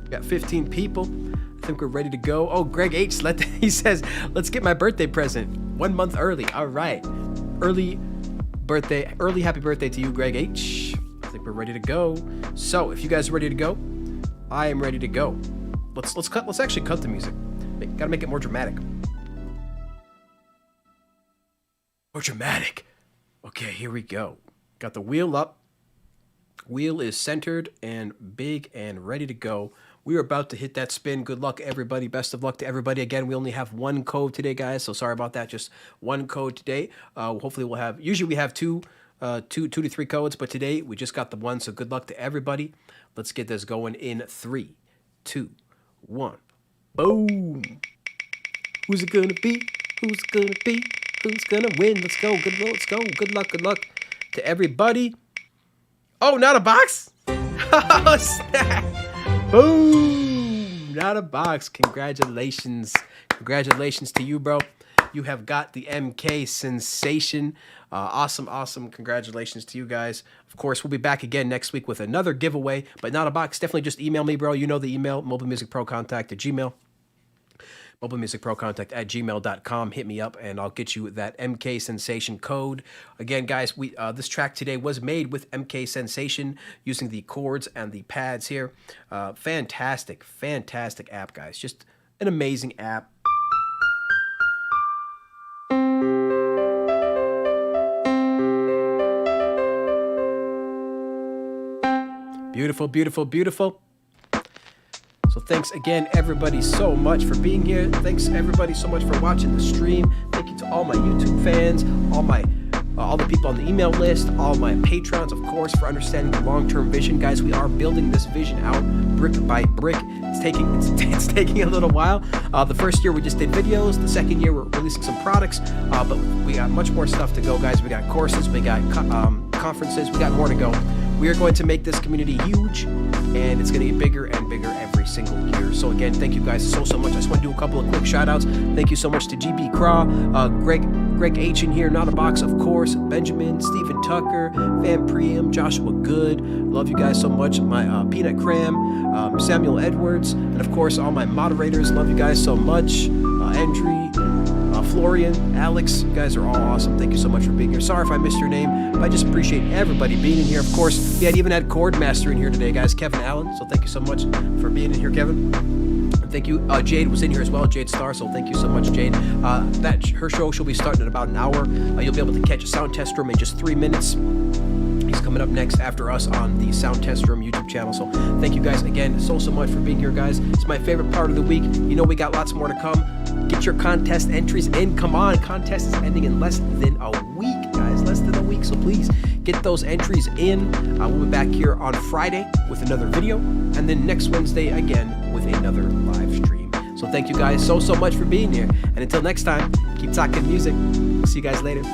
S1: We got 15 people. I think we're ready to go. Oh, Greg H. He says, let's get my birthday present 1 month early. All right. Early happy birthday to you, Greg H. I think we're ready to go. So if you guys are ready to go, I am ready to go. Let's actually cut the music. Gotta make it more dramatic. More dramatic. Okay, here we go. Got the wheel up. Wheel is centered and big and ready to go. We are about to hit that spin. Good luck, everybody. Best of luck to everybody. Again, we only have one code today, guys. So sorry about that. Just one code today. Hopefully we'll have, usually we have two to three codes, but today we just got the one. So good luck to everybody. Let's get this going in 3, 2, 1. Boom. Who's it gonna be? Who's it gonna be? Who's gonna win? Let's go. Let's go. Good luck to everybody. Oh, not a box? Oh, snap. Boom. Not a box. Congratulations. Congratulations to you, bro. You have got the MKSensation. Awesome. Congratulations to you guys. Of course, we'll be back again next week with another giveaway, but not a box. Definitely just email me, bro. You know the email, mobilemusicprocontact@gmail.com. mobilemusicprocontact@gmail.com. Hit me up and I'll get you that MKSensation code. Again, guys, this track today was made with MKSensation using the chords and the pads here. Fantastic app, guys. Just an amazing app. Beautiful. So thanks again, everybody, so much for being here. Thanks, everybody, so much for watching the stream. Thank you to all my YouTube fans, all the people on the email list, all my patrons, of course, for understanding the long-term vision. Guys, we are building this vision out brick by brick. It's taking a little while. The first year we just did videos. The second year we're releasing some products, but we got much more stuff to go, guys. We got courses, we got conferences, we got more to go. We are going to make this community huge, and it's going to get bigger and bigger every single year. So again, thank you guys so much. I just want to do a couple of quick shout outs. Thank you so much to GB Craw, Greg H in here, Not a Box, of course, Benjamin, Stephen Tucker, Van Priam, Joshua Good. Love you guys so much. My Peanut Cram, Samuel Edwards, and of course all my moderators. Love you guys so much. Andrew, Florian, Alex, you guys are all awesome. Thank you so much for being here. Sorry if I missed your name, but I just appreciate everybody being in here. Of course, we even had Chord Master in here today, guys, Kevin Allen. So thank you so much for being in here, Kevin. Thank you. Jade was in here as well, Jade Star. So thank you so much, Jade. Her show she'll be starting in about an hour. You'll be able to catch a sound test room in just 3 minutes. He's coming up next after us on the Sound Test Room YouTube channel. So thank you guys again so much for being here, guys. It's my favorite part of the week. You know we got lots more to come. Get your contest entries in. Come on, contest is ending in less than a week, guys. Less than a week. So please get those entries in. We'll be back here on Friday with another video, and then next Wednesday again with another live stream. So thank you guys so much for being here. And until next time, keep talking music. See you guys later.